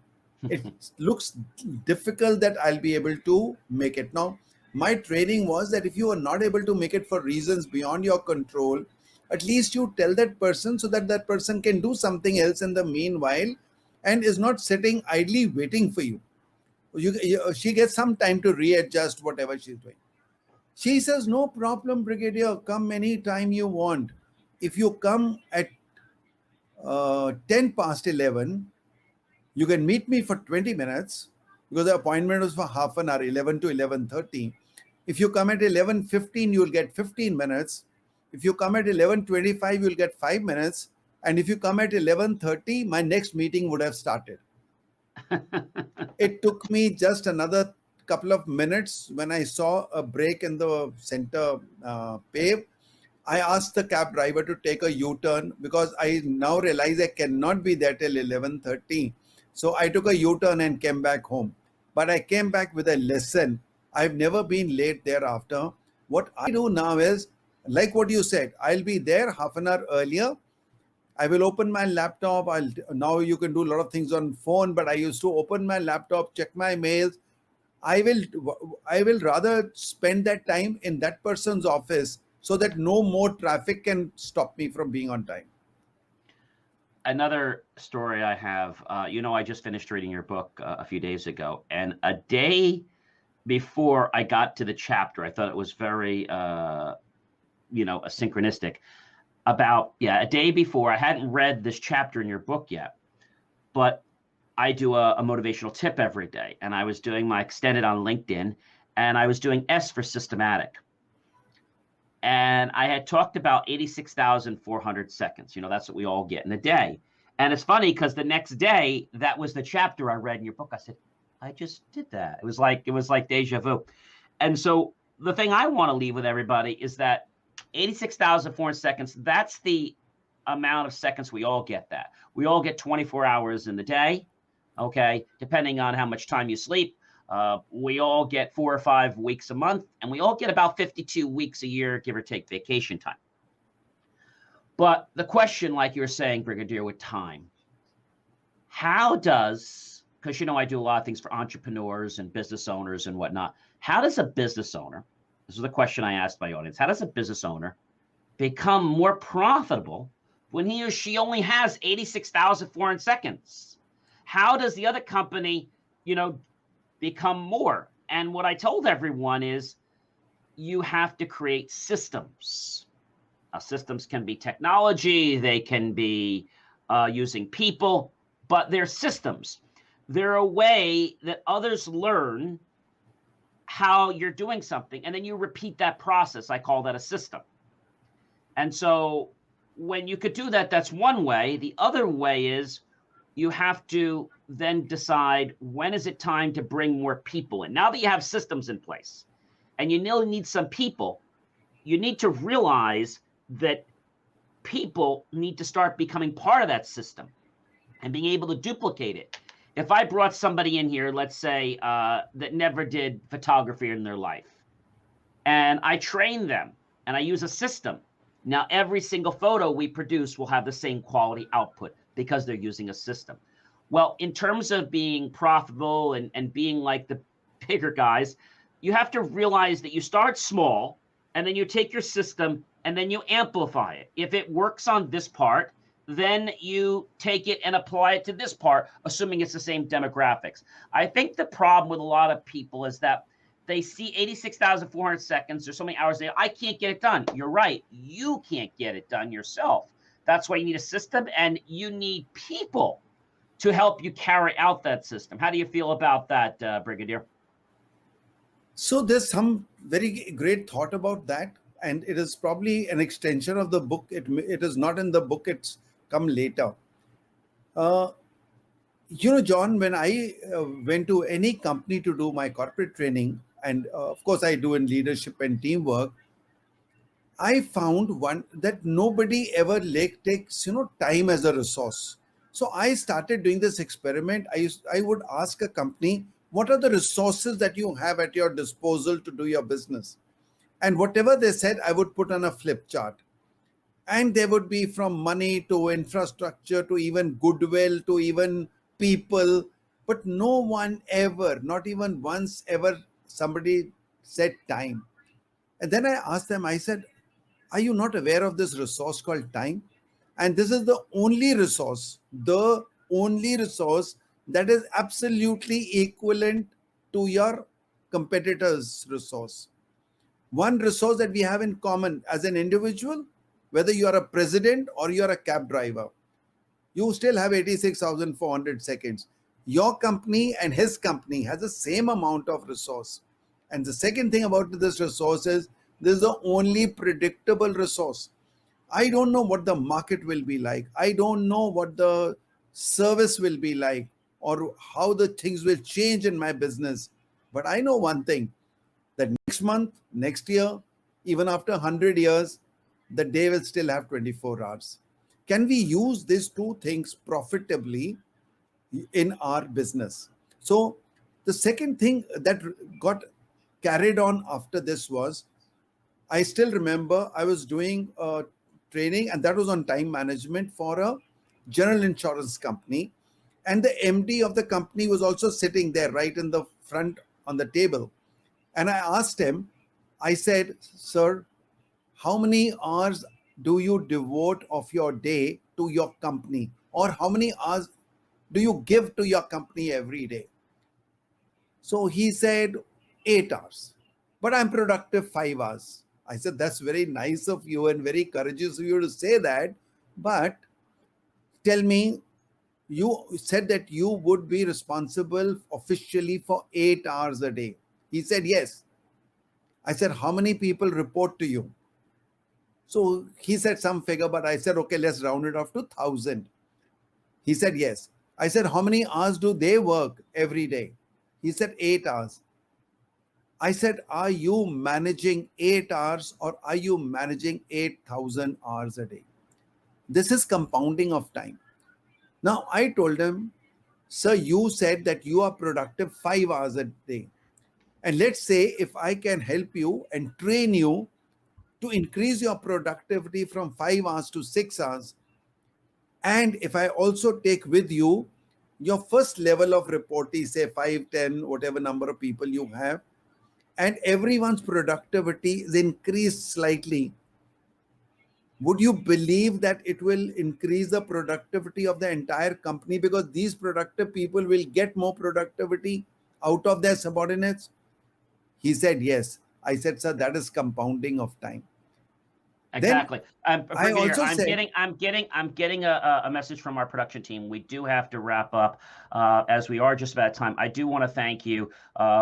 It looks difficult that I'll be able to make it. Now, my training was that if you are not able to make it for reasons beyond your control, at least you tell that person so that that person can do something else in the meanwhile and is not sitting idly waiting for you. She gets some time to readjust whatever she's doing. She says, no problem, Brigadier, come anytime you want. If you come at 10 past 11, you can meet me for 20 minutes because the appointment was for half an hour, 11 to 11:30. If you come at 11:15, you'll get 15 minutes. If you come at 11:25, you'll get 5 minutes. And if you come at 11:30, my next meeting would have started. It took me just another couple of minutes. When I saw a break in the center pave, I asked the cab driver to take a U-turn because I now realize I cannot be there till 11:30. So I took a U-turn and came back home. But I came back with a lesson. I've never been late thereafter. What I do now is, like what you said, I'll be there half an hour earlier. I will open my laptop. Now you can do a lot of things on phone, but I used to open my laptop, check my mails. I will rather spend that time in that person's office so that no more traffic can stop me from being on time. Another story I have, I just finished reading your book a few days ago, and a day before I got to the chapter, I thought it was very, synchronistic. A day before, I hadn't read this chapter in your book yet, but I do a motivational tip every day, and I was doing my extended on LinkedIn, and I was doing S for systematic. And I had talked about 86,400 seconds. That's what we all get in a day. And it's funny because the next day, that was the chapter I read in your book. I said, I just did that. It was like deja vu. And so the thing I want to leave with everybody is that 86,400 seconds, that's the amount of seconds we all get that. We all get 24 hours in the day, okay, depending on how much time you sleep. We all get 4 or 5 weeks a month, and we all get about 52 weeks a year, give or take, vacation time. But the question, like you're saying, Brigadier, with time, how does, because I do a lot of things for entrepreneurs and business owners and whatnot, how does a business owner, this is the question I asked my audience, how does a business owner become more profitable when he or she only has 86,400 seconds? How does the other company, become more? And what I told everyone is you have to create systems. Systems can be technology, they can be using people, but they're systems. They're a way that others learn how you're doing something, and then you repeat that process. I call that a system. And so when you could do that, that's one way. The other way is you have to then decide, when is it time to bring more people in? Now that you have systems in place and you need some people, you need to realize that people need to start becoming part of that system and being able to duplicate it. If I brought somebody in here, let's say, that never did photography in their life, and I train them and I use a system, now every single photo we produce will have the same quality output because they're using a system. Well, in terms of being profitable and being like the bigger guys, you have to realize that you start small and then you take your system and then you amplify it. If it works on this part, then you take it and apply it to this part, assuming it's the same demographics. I think the problem with a lot of people is that they see 86,400 seconds, there's so many hours a day, I can't get it done. You're right, you can't get it done yourself. That's why you need a system, and you need people to help you carry out that system. How do you feel about that, Brigadier? So there's some very great thought about that, and it is probably an extension of the book. It is not in the book, it's come later. John, when I went to any company to do my corporate training, and of course I do in leadership and teamwork, I found one that nobody ever takes time as a resource. So I started doing this experiment. I would ask a company, what are the resources that you have at your disposal to do your business? And whatever they said, I would put on a flip chart. And there would be from money to infrastructure to even goodwill to even people. But no one ever, not even once ever, somebody said time. And then I asked them, I said, are you not aware of this resource called time? And this is the only resource that is absolutely equivalent to your competitor's resource. One resource that we have in common as an individual, whether you are a president or you are a cab driver, you still have 86,400 seconds. Your company and his company has the same amount of resource. And the second thing about this resource is, this is the only predictable resource. I don't know what the market will be like. I don't know what the service will be like or how the things will change in my business. But I know one thing, that next month, next year, even after 100 years, the day will still have 24 hours. Can we use these two things profitably in our business? So the second thing that got carried on after this was, I still remember I was doing a training, and that was on time management for a general insurance company. And the MD of the company was also sitting there right in the front on the table. And I asked him, I said, sir, how many hours do you devote of your day to your company? Or how many hours do you give to your company every day? So he said 8 hours, but I'm productive 5 hours. I said, that's very nice of you and very courageous of you to say that. But tell me, you said that you would be responsible officially for 8 hours a day. He said, yes. I said, how many people report to you? So he said some figure, but I said, okay, let's round it off to 1,000. He said, yes. I said, how many hours do they work every day? He said, 8 hours. I said, are you managing 8 hours or are you managing 8,000 hours a day? This is compounding of time. Now, I told him, sir, you said that you are productive 5 hours a day. And let's say if I can help you and train you to increase your productivity from 5 hours to 6 hours, and if I also take with you your first level of reportee, say 5, 10, whatever number of people you have, and everyone's productivity is increased slightly, would you believe that it will increase the productivity of the entire company because these productive people will get more productivity out of their subordinates? He said, yes. I said, sir, that is compounding of time. Exactly. I also I'm said, getting a message from our production team. We do have to wrap up as we are just about time. I do want to thank you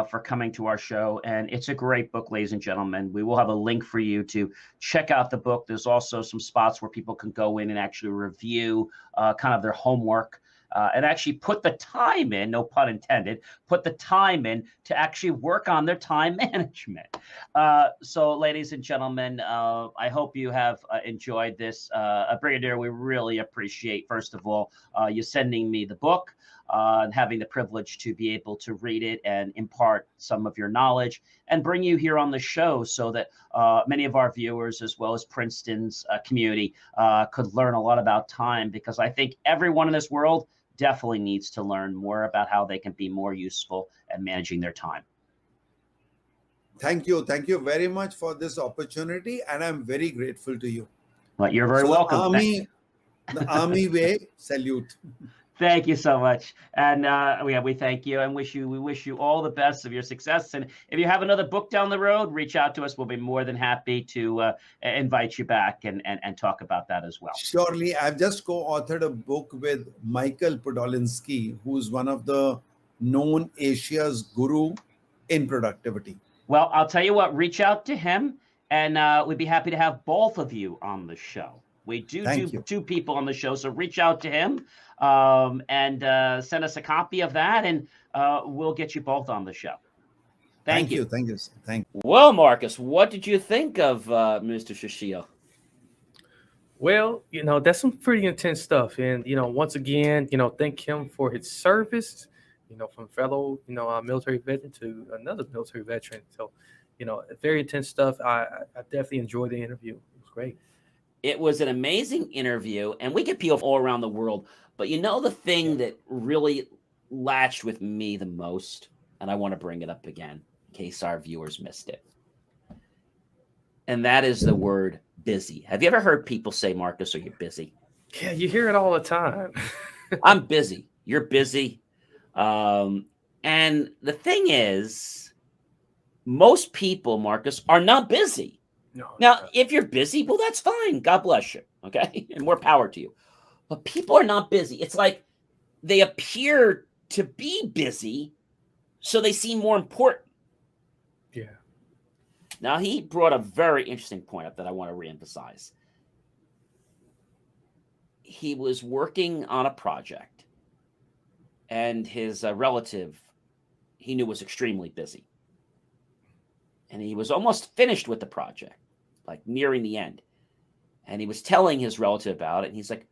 for coming to our show, and it's a great book, ladies and gentlemen. We will have a link for you to check out the book. There's also some spots where people can go in and actually review kind of their homework. And actually put the time in, no pun intended, put the time in to actually work on their time management. So, ladies and gentlemen, I hope you have enjoyed this. Brigadier, we really appreciate, first of all, you sending me the book and having the privilege to be able to read it and impart some of your knowledge and bring you here on the show so that many of our viewers, as well as Princeton's community, could learn a lot about time, because I think everyone in this world definitely needs to learn more about how they can be more useful at managing their time. thank you. Thank you very much for this opportunity. And I'm very grateful to you. But you're very So welcome. the army way, salute. Thank you so much. And we thank you and we wish you all the best of your success. And if you have another book down the road, reach out to us. We'll be more than happy to invite you back and talk about that as well. Surely. I've just co-authored a book with Michael Podolinsky, who's one of the known Asia's guru in productivity. Well, I'll tell you what, reach out to him and we'd be happy to have both of you on the show. We do two people on the show, so reach out to him and send us a copy of that, and we'll get you both on the show. Thank you. Thank you. Thank you. Well, Marcus, what did you think of Mr. Sushil? Well, that's some pretty intense stuff. And, once again, thank him for his service, from fellow, military veteran to another military veteran. So, very intense stuff. I definitely enjoyed the interview. It was great. It was an amazing interview, and we get people all around the world. But the thing that really latched with me the most, and I want to bring it up again in case our viewers missed it, and that is the word busy. Have you ever heard people say, Marcus, are you busy? Yeah, you hear it all the time. I'm busy. You're busy. And the thing is, most people, Marcus, are not busy. Now, if you're busy, well, that's fine. God bless you. Okay. And more power to you. But people are not busy. It's like they appear to be busy, so they seem more important. Yeah. Now, he brought a very interesting point up that I want to reemphasize. He was working on a project, and his relative, he knew, was extremely busy. And he was almost finished with the project, like nearing the end. And he was telling his relative about it. And he's like,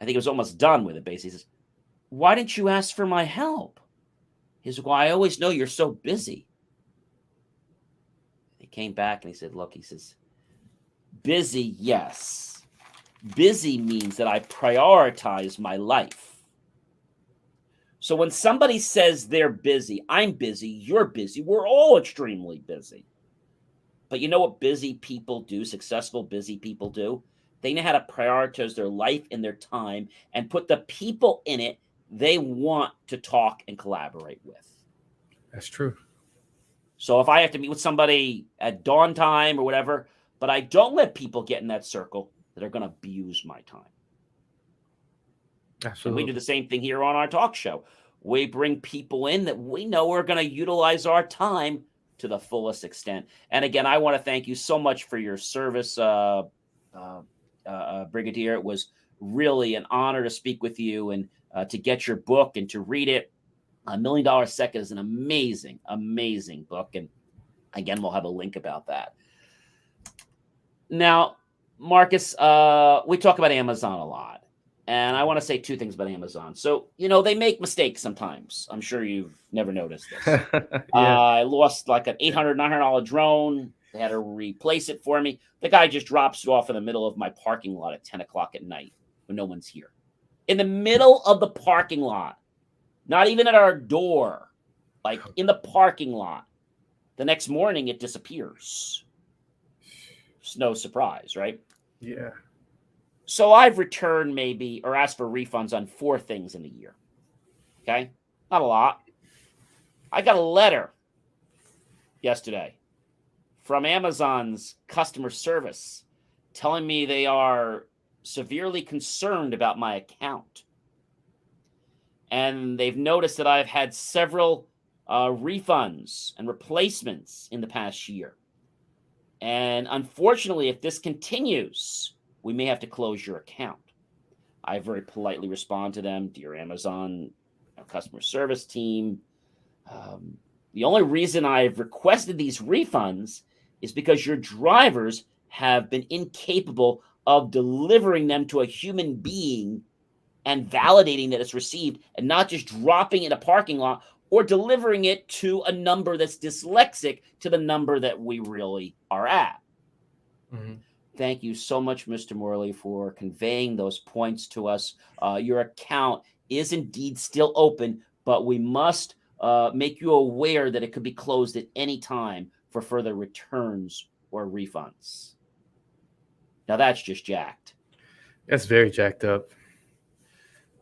I think he was almost done with it, basically. He says, why didn't you ask for my help? He's like, well, I always know you're so busy. He came back and he said, look, he says, busy, yes. Busy means that I prioritize my life. So when somebody says they're busy, I'm busy, you're busy, we're all extremely busy. But you know what busy people do, successful busy people do? They know how to prioritize their life and their time and put the people in it they want to talk and collaborate with. That's true. So if I have to meet with somebody at dawn time or whatever, but I don't let people get in that circle that are going to abuse my time. Absolutely. And we do the same thing here on our talk show. We bring people in that we know are going to utilize our time to the fullest extent. And again, I want to thank you so much for your service, Brigadier. It was really an honor to speak with you and to get your book and to read it. $1 Million Second is an amazing, amazing book. And again, we'll have a link about that. Now, Marcus, we talk about Amazon a lot. And I want to say two things about Amazon. So, they make mistakes sometimes. I'm sure you've never noticed this. I lost like an $800, $900 drone. They had to replace it for me. The guy just drops it off in the middle of my parking lot at 10 o'clock at night when no one's here. In the middle of the parking lot. Not even at our door. Like in the parking lot. The next morning, it disappears. It's no surprise, right? Yeah. So I've returned maybe or asked for refunds on 4 things in a year. Okay? Not a lot. I got a letter yesterday from Amazon's customer service telling me they are severely concerned about my account. And they've noticed that I've had several refunds and replacements in the past year. And unfortunately, if this continues, we may have to close your account. I very politely respond to them, dear Amazon customer service team. The only reason I've requested these refunds is because your drivers have been incapable of delivering them to a human being and validating that it's received and not just dropping it in a parking lot or delivering it to a number that's dyslexic to the number that we really are at. Mm-hmm. Thank you so much, Mr. Morley, for conveying those points to us. Your account is indeed still open, but we must make you aware that it could be closed at any time for further returns or refunds. Now, that's just jacked. That's very jacked up.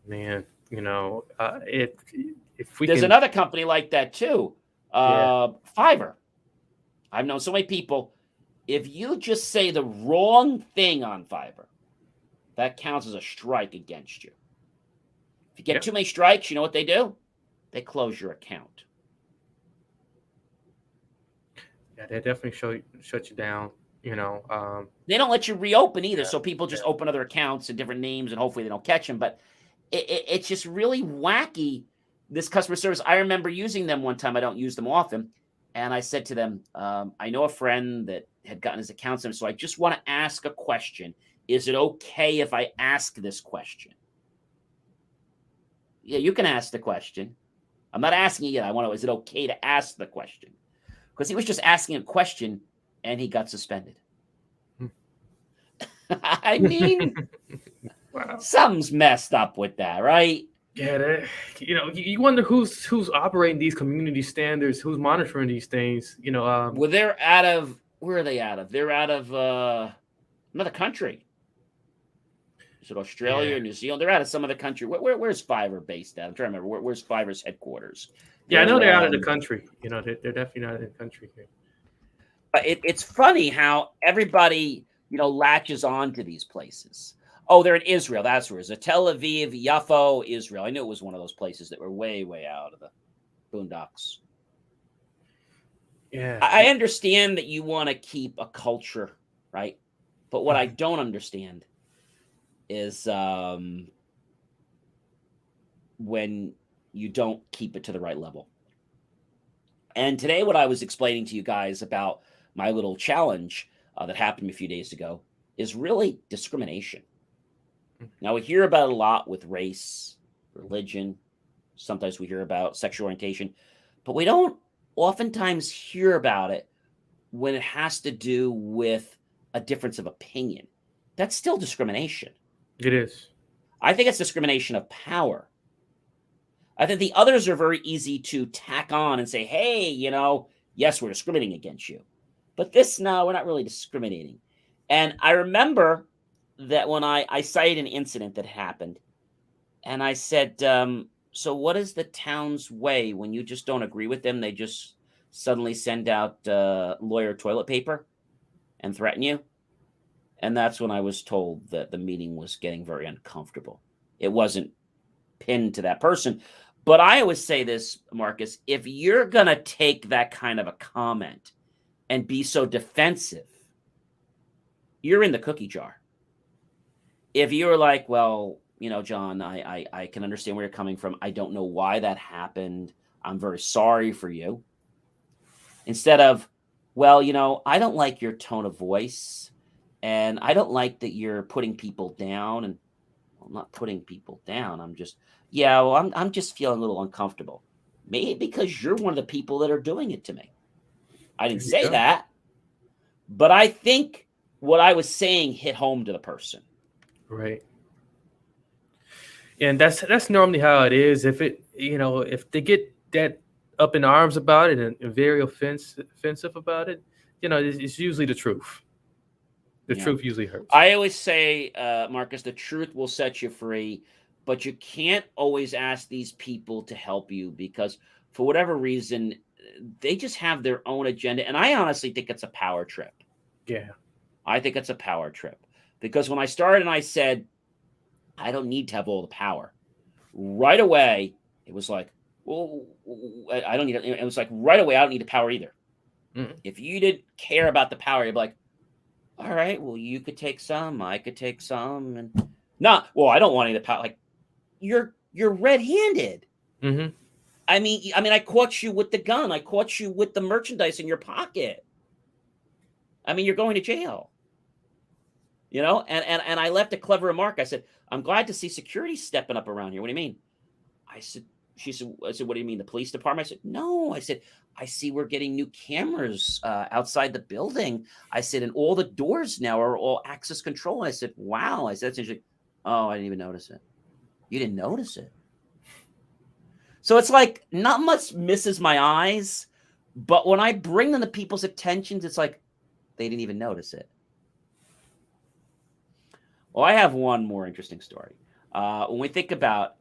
Man, if we There's another company like that, too. Fiverr. I've known so many people. If you just say the wrong thing on Fiverr, that counts as a strike against you. If you get too many strikes, you know what they do? They close your account. Yeah, they definitely shut you down. They don't let you reopen either, so people just open other accounts and different names, and hopefully they don't catch them. But it's just really wacky, this customer service. I remember using them one time. I don't use them often. And I said to them, I know a friend that had gotten his account, so I just want to ask a question. Is it okay if I ask this question? Yeah, you can ask the question. I'm not asking you yet. I want to know, is it okay to ask the question? Because he was just asking a question and he got suspended. I mean, wow. Something's messed up with that, right? Yeah, you wonder who's operating these community standards, who's monitoring these things. Well, they're out of, where are they out of? They're out of another country. Is it Australia or New Zealand? They're out of some other country. Where's Fiverr based at? I'm trying to remember. Where's Fiverr's headquarters? Yeah, I know they're out of the country. They're definitely not in the country here. But it's funny how everybody, latches on to these places. Oh, they're in Israel. That's where it is. Tel Aviv, Yaffo, Israel. I knew it was one of those places that were way, way out of the boondocks. Yeah. I understand that you want to keep a culture, right? But what I don't understand is when you don't keep it to the right level. And today, what I was explaining to you guys about my little challenge that happened a few days ago is really discrimination. Now, we hear about it a lot with race, religion. Sometimes we hear about sexual orientation, but we don't oftentimes hear about it when it has to do with a difference of opinion. That's still discrimination. It is. I think it's discrimination of power. I think the others are very easy to tack on and say, hey, yes, we're discriminating against you. But this, no, we're not really discriminating. And I remember that when I cited an incident that happened, and I said, so what is the town's way when you just don't agree with them? They just suddenly send out lawyer toilet paper and threaten you? And that's when I was told that the meeting was getting very uncomfortable. It wasn't pinned to that person. But I always say this, Marcus, if you're going to take that kind of a comment and be so defensive, you're in the cookie jar. If you're like, well, John, I can understand where you're coming from. I don't know why that happened. I'm very sorry for you. Instead of, well, I don't like your tone of voice, and I don't like that you're putting people down. And I'm not putting people down. I'm just, I'm just feeling a little uncomfortable. Maybe because you're one of the people that are doing it to me. I didn't say that, but I think what I was saying hit home to the person. Right. And that's normally how it is. If they get that up in arms about it and very offensive about it, it's usually the truth. The truth usually hurts. I always say, Marcus, the truth will set you free, but you can't always ask these people to help you because for whatever reason, they just have their own agenda. And I honestly think it's a power trip. Yeah. I think it's a power trip because when I started and I said, I don't need to have all the power, right away, it was like, well, I don't need it. It was like right away, I don't need the power either. Mm-hmm. If you didn't care about the power, you'd be like, all right, well, you could take some, I could take some, and I don't want any of the power. Like, you're red-handed. Mm-hmm. I mean, I caught you with the gun. I caught you with the merchandise in your pocket. I mean, you're going to jail. And I left a clever remark. I said, I'm glad to see security stepping up around here. What do you mean? I said, what do you mean, the police department? I said, no. I said, I see we're getting new cameras outside the building. I said, and all the doors now are all access control. I said, wow. I said, that's interesting. Oh, I didn't even notice it. You didn't notice it. So it's like not much misses my eyes, but when I bring them to people's attentions, it's like they didn't even notice it. Well, I have one more interesting story. When we think about,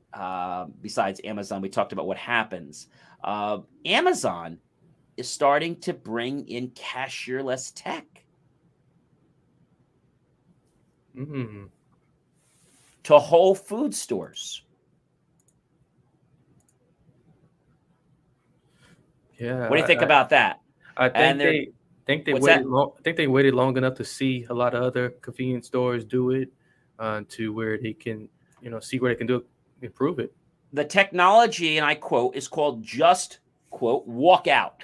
besides Amazon, we talked about what happens. Amazon is starting to bring in cashierless tech. Mm-hmm. To Whole Food stores. Yeah. What do you think about that? I think they waited long enough to see a lot of other convenience stores do it, to where they can, see where they can improve it. The technology, and I quote, is called just, quote, walk out.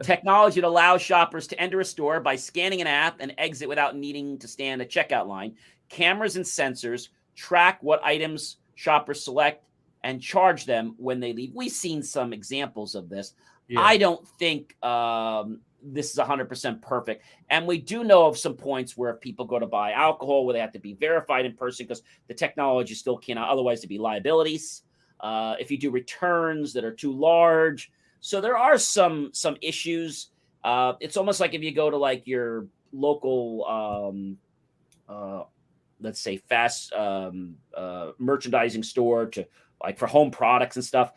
Technology that allows shoppers to enter a store by scanning an app and exit without needing to stand a checkout line. Cameras and sensors track what items shoppers select and charge them when they leave. We've seen some examples of this. Yeah. I don't think this is 100% perfect. And we do know of some points where people go to buy alcohol where they have to be verified in person because the technology still cannot, otherwise there'd be liabilities. If you do returns that are too large. So there are some issues. It's almost like if you go to like your local, let's say fast merchandising store to like for home products and stuff,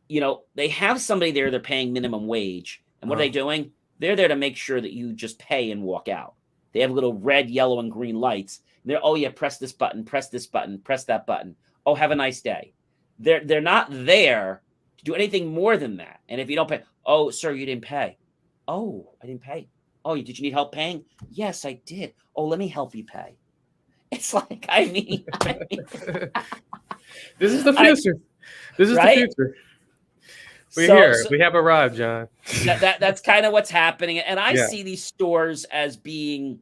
they have somebody there, they're paying minimum wage. And what are they doing? They're there to make sure that you just pay and walk out. They have little red, yellow, and green lights. They're, oh yeah, press this button, press that button. Oh, have a nice day. They're not there to do anything more than that. And if you don't pay, oh, sir, you didn't pay. Oh, I didn't pay. Oh, did you need help paying? Yes, I did. Oh, let me help you pay. It's like, I mean this is the future. This is right? The future. We're here. We have arrived, John. That's kind of what's happening. And I see these stores as being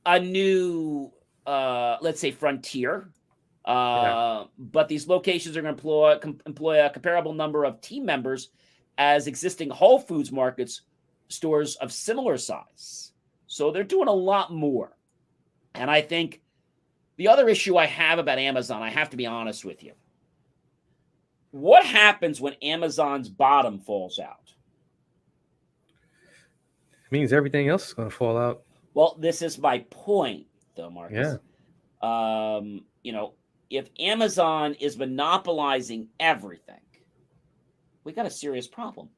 a new, let's say, frontier. But these locations are going to employ a comparable number of team members as existing Whole Foods markets stores of similar size. So they're doing a lot more. And I think the other issue I have about Amazon, I have to be honest with you. What happens when Amazon's bottom falls out? It means everything else is going to fall out. Well, this is my point, though, Marcus. Yeah. If Amazon is monopolizing everything, we got a serious problem.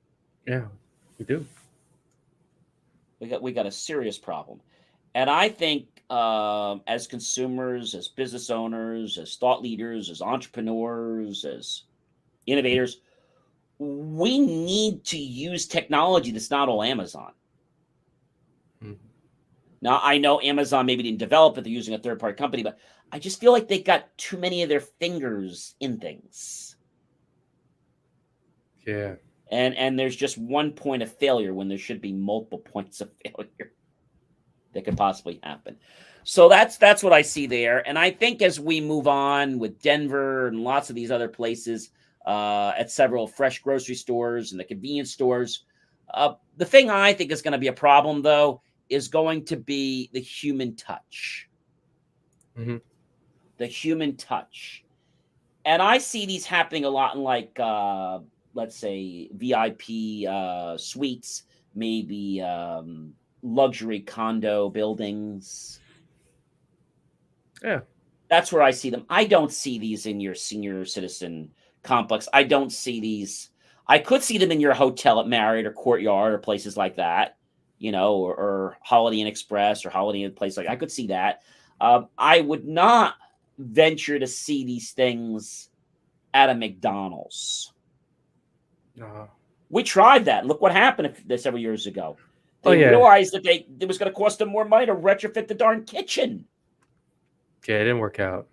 Yeah, we do. We got a serious problem. And I think as consumers, as business owners, as thought leaders, as entrepreneurs, as innovators, we need to use technology that's not all Amazon. Mm-hmm. Now, I know Amazon maybe didn't develop it. They're using a third-party company, but I just feel like they got too many of their fingers in things. Yeah. And there's just one point of failure when there should be multiple points of failure that could possibly happen. So that's what I see there. And I think as we move on with Denver and lots of these other places, at several fresh grocery stores and the convenience stores, the thing I think is going to be a problem, though, is going to be the human touch. Mm-hmm. The human touch. And I see these happening a lot in, like, let's say, VIP suites, maybe luxury condo buildings. Yeah. That's where I see them. I don't see these in your senior citizen complex. I don't see these. I could see them in your hotel at Marriott or Courtyard or places like that, or Holiday Inn Express or Holiday Inn place like I could see that. I would not venture to see these things at a McDonald's. We tried that. Look what happened several years ago. They realized that it was going to cost them more money to retrofit the darn kitchen. Yeah, it didn't work out.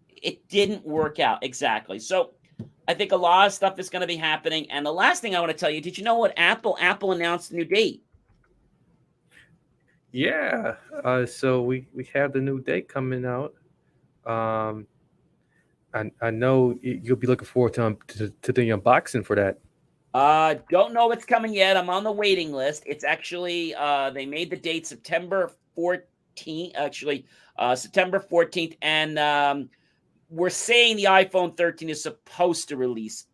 It didn't work out. Exactly. So I think a lot of stuff is going to be happening. And the last thing I want to tell you, did you know what Apple announced a new date? Yeah. So we have the new date coming out. I know you'll be looking forward to the unboxing for that. Don't know what's coming yet. I'm on the waiting list. It's actually they made the date September 14th. Actually, September 14th, and we're saying the iPhone 13 is supposed to release,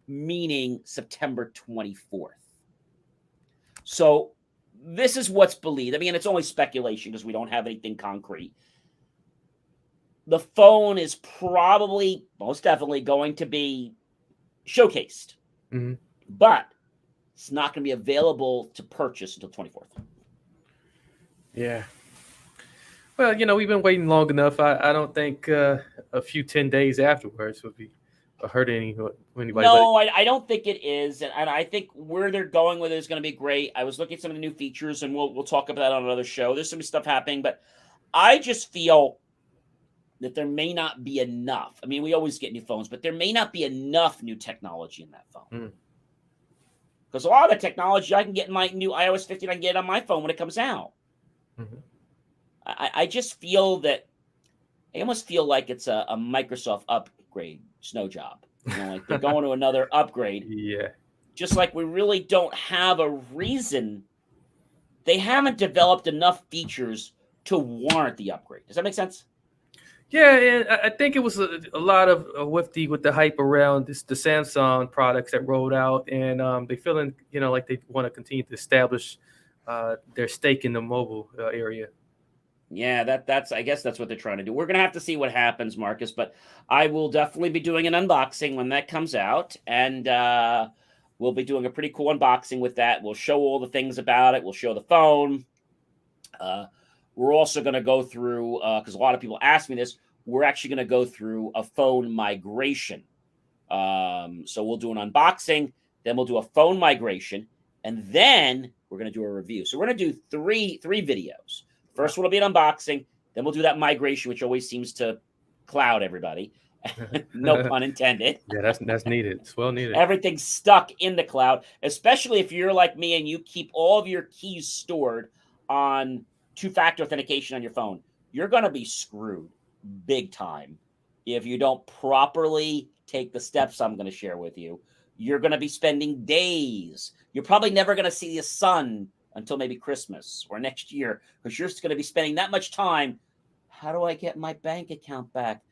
meaning September 24th. So this is what's believed. I mean, it's only speculation because we don't have anything concrete. The phone is probably, most definitely, going to be showcased. Mm-hmm. But it's not going to be available to purchase until 24th. Yeah. Well, we've been waiting long enough. I don't think a few 10 days afterwards would be hurting anybody. No, I don't think it is. And I think where they're going with it is going to be great. I was looking at some of the new features, and we'll talk about that on another show. There's some stuff happening, but I just feel that there may not be enough. I mean, we always get new phones, but there may not be enough new technology in that phone. Because a lot of the technology I can get in my new iOS 15, I can get it on my phone when it comes out. Mm-hmm. I just feel that I almost feel like it's a Microsoft upgrade snow job. Like they're going to another upgrade. Yeah. Just like we really don't have a reason. They haven't developed enough features to warrant the upgrade. Does that make sense? Yeah, and I think it was a lot of with the hype around the Samsung products that rolled out, and they feeling like they want to continue to establish their stake in the mobile area. Yeah, that's I guess that's what they're trying to do. We're gonna have to see what happens, Marcus, but I will definitely be doing an unboxing when that comes out, and we'll be doing a pretty cool unboxing with that. We'll show all the things about it. We'll show the phone. We're also going to go through, because a lot of people ask me this, we're actually going to go through a phone migration. So we'll do an unboxing, then we'll do a phone migration, and then we're going to do a review. So we're going to do three videos. First one will be an unboxing, then we'll do that migration, which always seems to cloud everybody. No pun intended. Yeah, that's needed. It's well needed. Everything's stuck in the cloud, especially if you're like me and you keep all of your keys stored on two-factor authentication on your phone. You're going to be screwed big time if you don't properly take the steps I'm going to share with you. You're going to be spending days. You're probably never going to see the sun until maybe Christmas or next year because you're just going to be spending that much time. How do I get my bank account back?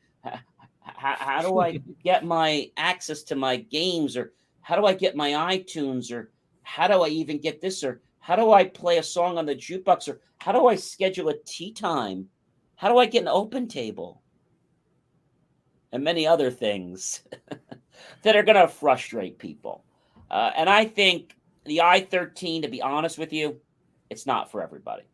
How do I get my access to my games? Or how do I get my iTunes? Or how do I even get this? Or how do I play a song on the jukebox? Or how do I schedule a tea time? How do I get an open table? And many other things that are going to frustrate people. And I think the i13, to be honest with you, it's not for everybody.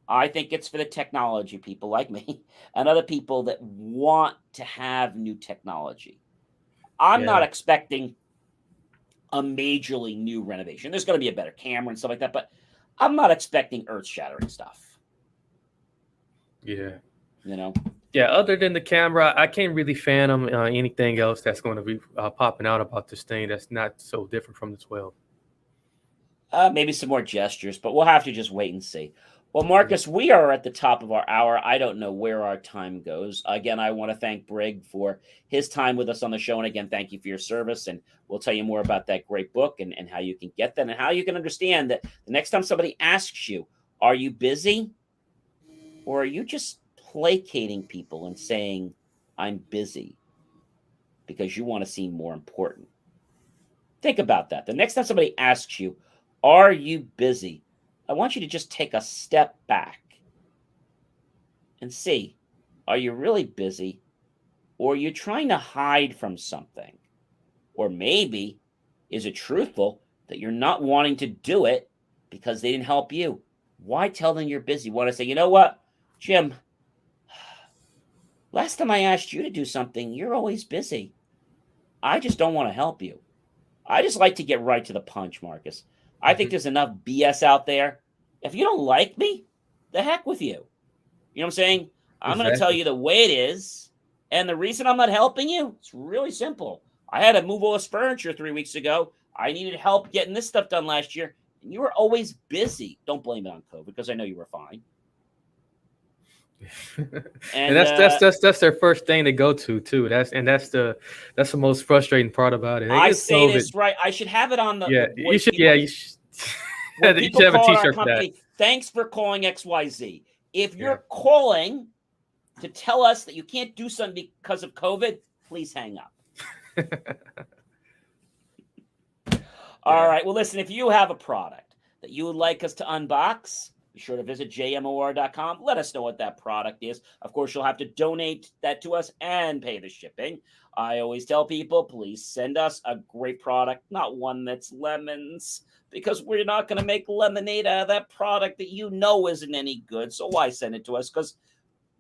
I think it's for the technology people like me and other people that want to have new technology. I'm not expecting a majorly new renovation. There's going to be a better camera and stuff like that, but I'm not expecting earth-shattering stuff. Yeah. You know? Yeah, other than the camera, I can't really fathom anything else that's going to be popping out about this thing that's not so different from the 12. Maybe some more gestures, but we'll have to just wait and see. Well, Marcus, we are at the top of our hour. I don't know where our time goes. Again, I want to thank Brig for his time with us on the show. And again, thank you for your service. And we'll tell you more about that great book and how you can get that and how you can understand that the next time somebody asks you, are you busy? Or are you just placating people and saying, I'm busy because you want to seem more important? Think about that. The next time somebody asks you, are you busy? I want you to just take a step back and see, are you really busy? Or are you trying to hide from something? Or maybe, is it truthful that you're not wanting to do it because they didn't help you? Why tell them you're busy? Want to say, you know what, Jim, last time I asked you to do something, you're always busy. I just don't want to help you. I just like to get right to the punch, Marcus. I think there's enough BS out there. If you don't like me, the heck with you. You know what I'm saying? I'm going to tell you the way it is. And the reason I'm not helping you, it's really simple. I had to move all this furniture 3 weeks ago. I needed help getting this stuff done last year. And you were always busy. Don't blame it on COVID because I know you were fine. And that's their first thing to go to too. That's the most frustrating part about it. I say COVID. This right. I should have it on the. Yeah, you should. Yeah, you should. You should have a T-shirt for that. Thanks for calling XYZ. If you're calling to tell us that you can't do something because of COVID, please hang up. All right. Well, listen. If you have a product that you would like us to unbox, be sure to visit jmor.com. Let us know what that product is. Of course, you'll have to donate that to us and pay the shipping. I always tell people, please send us a great product, not one that's lemons, because we're not going to make lemonade out of that product that you know isn't any good. So why send it to us? Because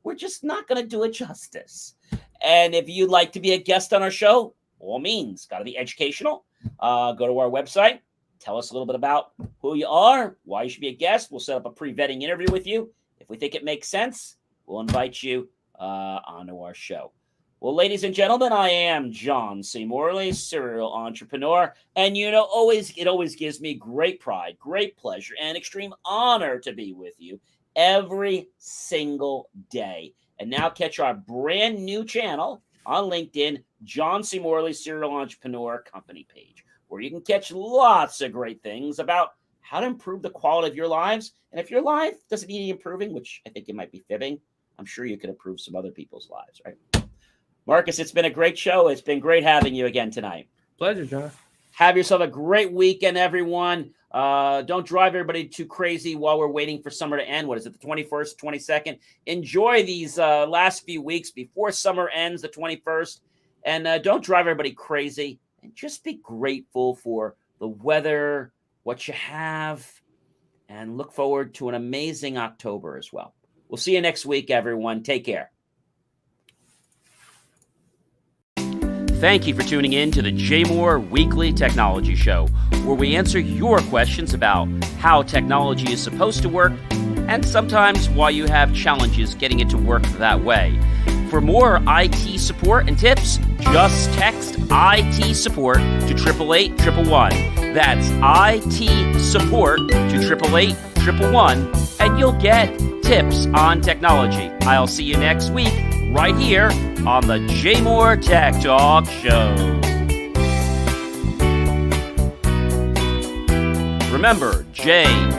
we're just not going to do it justice. And if you'd like to be a guest on our show, all means, got to be educational. Go to our website. Tell us a little bit about who you are, why you should be a guest. We'll set up a pre-vetting interview with you. If we think it makes sense, we'll invite you onto our show. Well, ladies and gentlemen, I am John C. Morley, serial entrepreneur. And, you know, it always gives me great pride, great pleasure, and extreme honor to be with you every single day. And now catch our brand new channel on LinkedIn, John C. Morley, serial entrepreneur company page, where you can catch lots of great things about how to improve the quality of your lives. And if your life doesn't need any improving, which I think you might be fibbing, I'm sure you could improve some other people's lives, right? Marcus, it's been a great show. It's been great having you again tonight. Pleasure, John. Have yourself a great weekend, everyone. Don't drive everybody too crazy while we're waiting for summer to end. What is it, the 21st, 22nd? Enjoy these last few weeks before summer ends, the 21st. And don't drive everybody crazy. And just be grateful for the weather, what you have, and look forward to an amazing October as well. We'll see you next week, everyone. Take care. Thank you for tuning in to the JMOR Weekly Technology Show, where we answer your questions about how technology is supposed to work and sometimes why you have challenges getting it to work that way. For more IT support and tips, just text IT support to 888-111. That's IT support to 888-111, and you'll get tips on technology. I'll see you next week right here on the JMOR Tech Talk Show. Remember, JMOR.com.